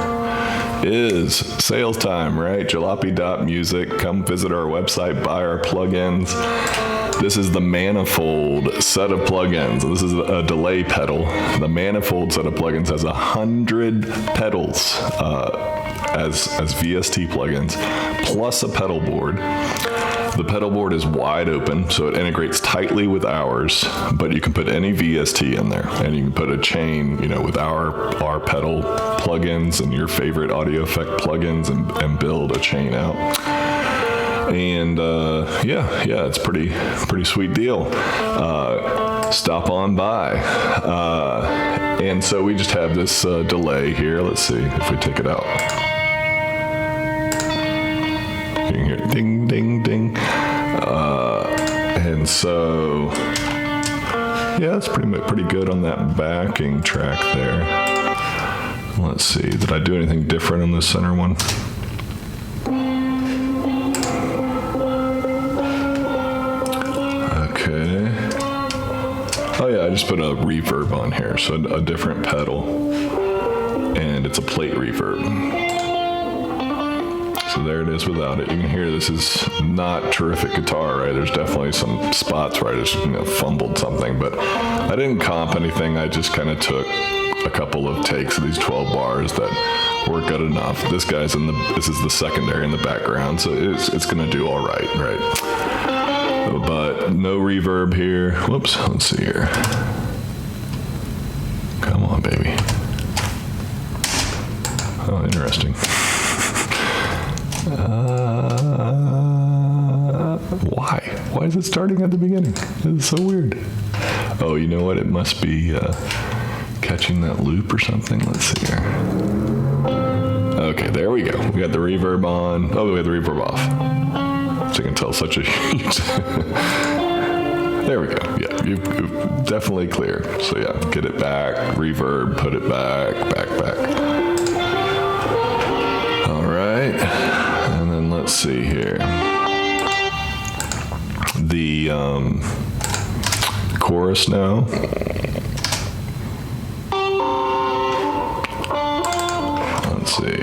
is sales time, right? Jalopy.music. Come visit our website, buy our plugins. This is the Manifold set of plugins. This is a delay pedal. The Manifold set of plugins has 100 pedals as VST plugins, plus a pedal board. The pedal board is wide open, so it integrates tightly with ours, but you can put any VST in there, and you can put a chain, with our pedal plugins and your favorite audio effect plugins and build a chain out. And yeah, it's pretty sweet deal. Stop on by. And so we just have this delay here. Let's see if we take it out. You can hear ding, ding, ding. And so, yeah, it's pretty good on that backing track there. Let's see, did I do anything different on the center one? Okay. Oh yeah, I just put a reverb on here, so a different pedal, and it's a plate reverb. So there it is without it. You can hear this is not terrific guitar, right? There's definitely some spots where I just fumbled something, but I didn't comp anything. I just kind of took a couple of takes of these 12 bars that were good enough. This is the secondary in the background, so it's gonna do all right, right? But no reverb here. Whoops, let's see here. Come on, baby. Oh, interesting. Why is it starting at the beginning? This is so weird. Oh, you know what? It must be catching that loop or something. Let's see here. Okay, there we go. We got the reverb on. Oh, we have the reverb off. So you can tell such a huge... There we go. Yeah, you've definitely clear. So yeah, get it back, reverb, put it back. All right. And then let's see here. The chorus now. Let's see.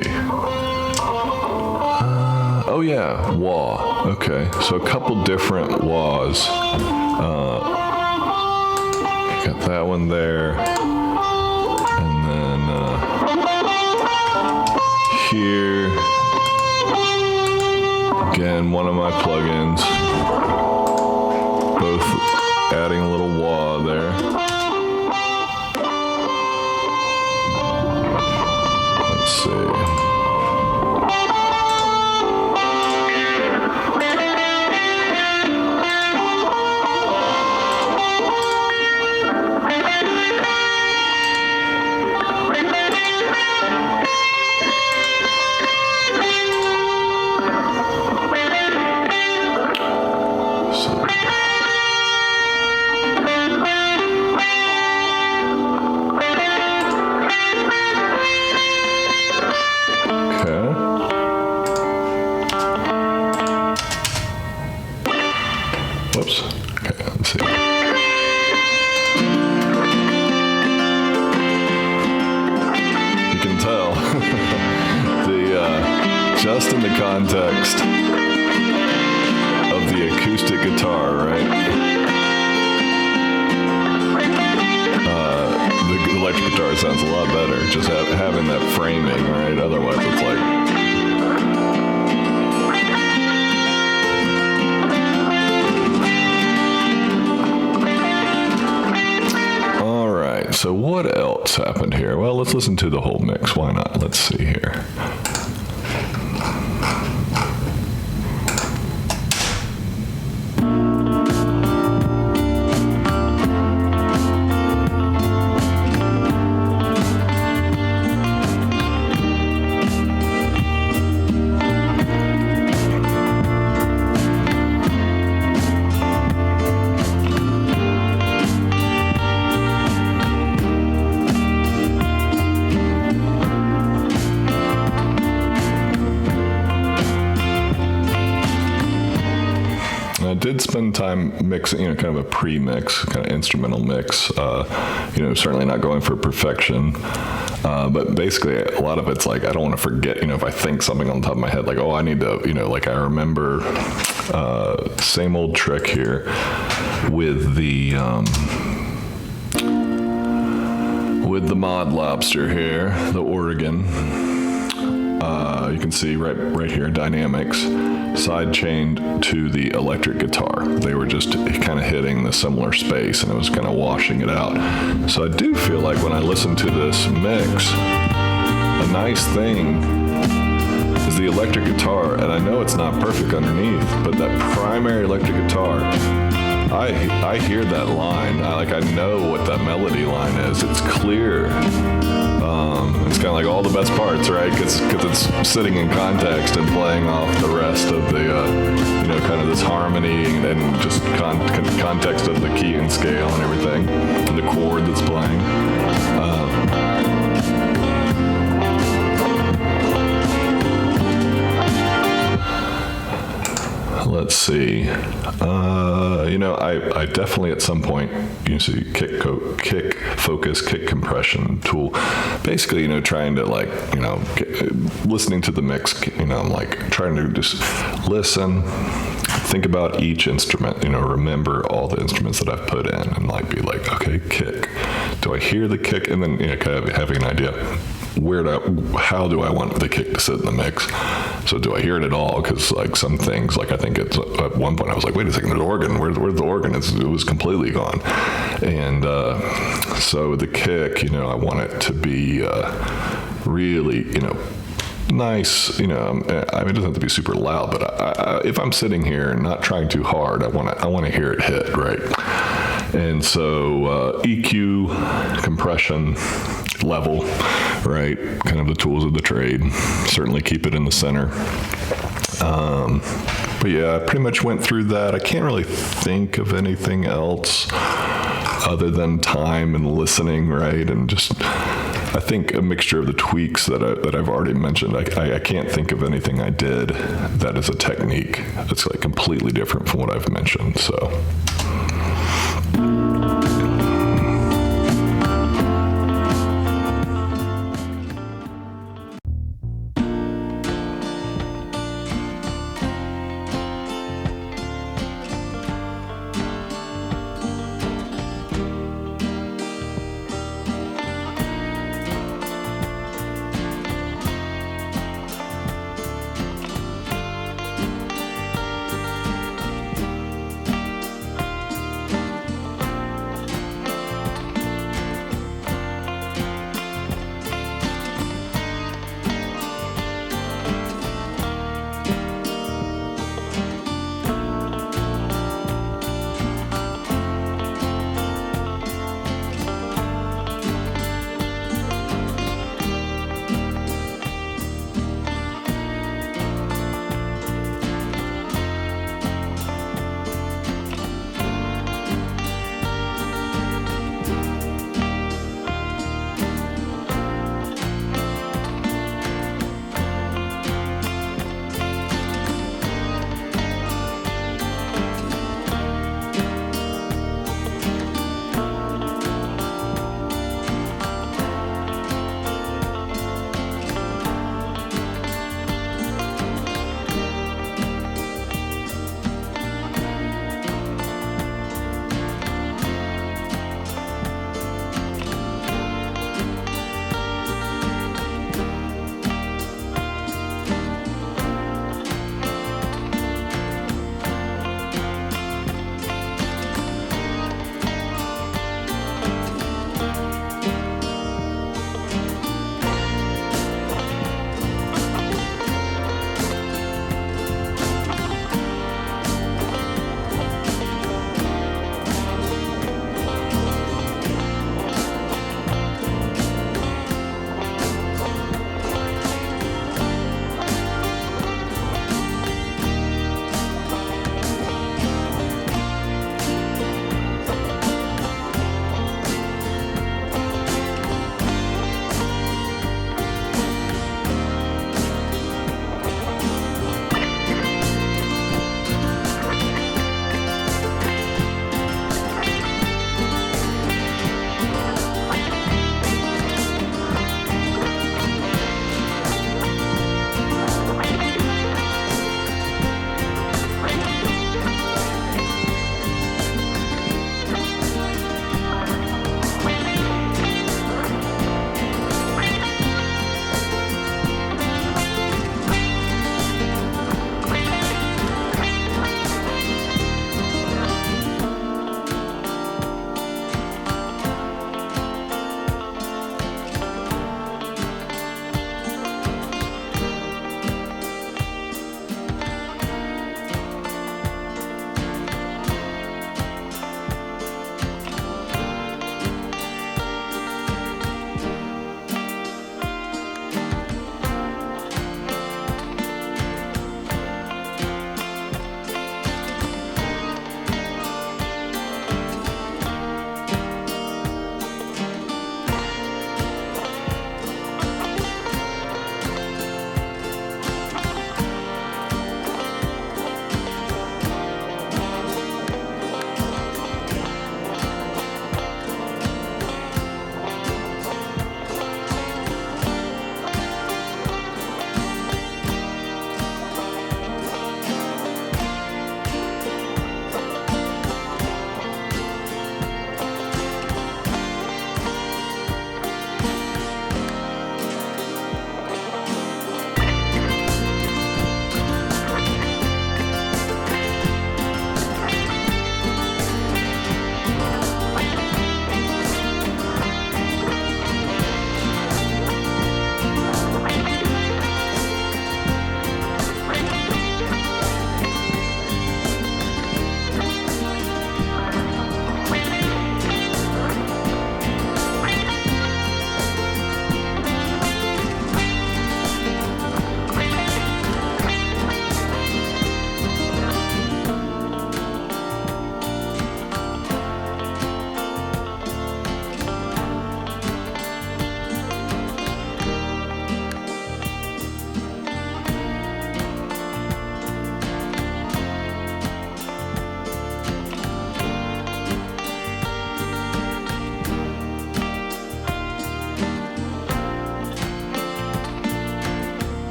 Oh yeah, wah. Okay, so a couple different wahs. Got that one there. And then here. Again, one of my plugins. Both adding a little wah there. Let's see. Whoops. Okay, let's see. You can tell just in the context of the acoustic guitar, right? The electric guitar sounds a lot better just having that framing, right? Otherwise, it's like. So what else happened here? Well, let's listen to the whole mix. Why not? Let's see here. I did spend time mixing, kind of a pre-mix, kind of instrumental mix, certainly not going for perfection. But basically, a lot of it's like, I don't want to forget, if I think something on the top of my head, like, oh, I need to, like I remember, same old trick here with the mod Lobster here, the Oregon. You can see right here, dynamics, sidechained to the electric guitar. They were just kind of hitting the similar space, and it was kind of washing it out. So I do feel like when I listen to this mix, a nice thing is the electric guitar, and I know it's not perfect underneath, but that primary electric guitar, I hear that line. I know what that melody line is. It's clear. It's kind of like all the best parts, right? Because it's sitting in context and playing off the rest of the, kind of this harmony and just context of the key and scale and everything, and the chord that's playing. Let's see. I definitely at some point, see kick focus, kick compression tool. Basically, trying to listening to the mix, I'm like trying to just listen, think about each instrument, remember all the instruments that I've put in, and be like, okay, kick. Do I hear the kick? And then, kind of having an idea. How do I want the kick to sit in the mix? So do I hear it at all? Because some things, I think it's at one point I was like, wait a second, there's organ. Where's the organ? It was completely gone. And so the kick, I want it to be really, nice. It doesn't have to be super loud, but if I'm sitting here and not trying too hard, I want to hear it hit, right? And so EQ, compression, level, right? Kind of the tools of the trade. Certainly keep it in the center. But yeah, I pretty much went through that. I can't really think of anything else other than time and listening, right? And just, I think a mixture of the tweaks that I've already mentioned. I can't think of anything I did that is a technique that's completely different from what I've mentioned. So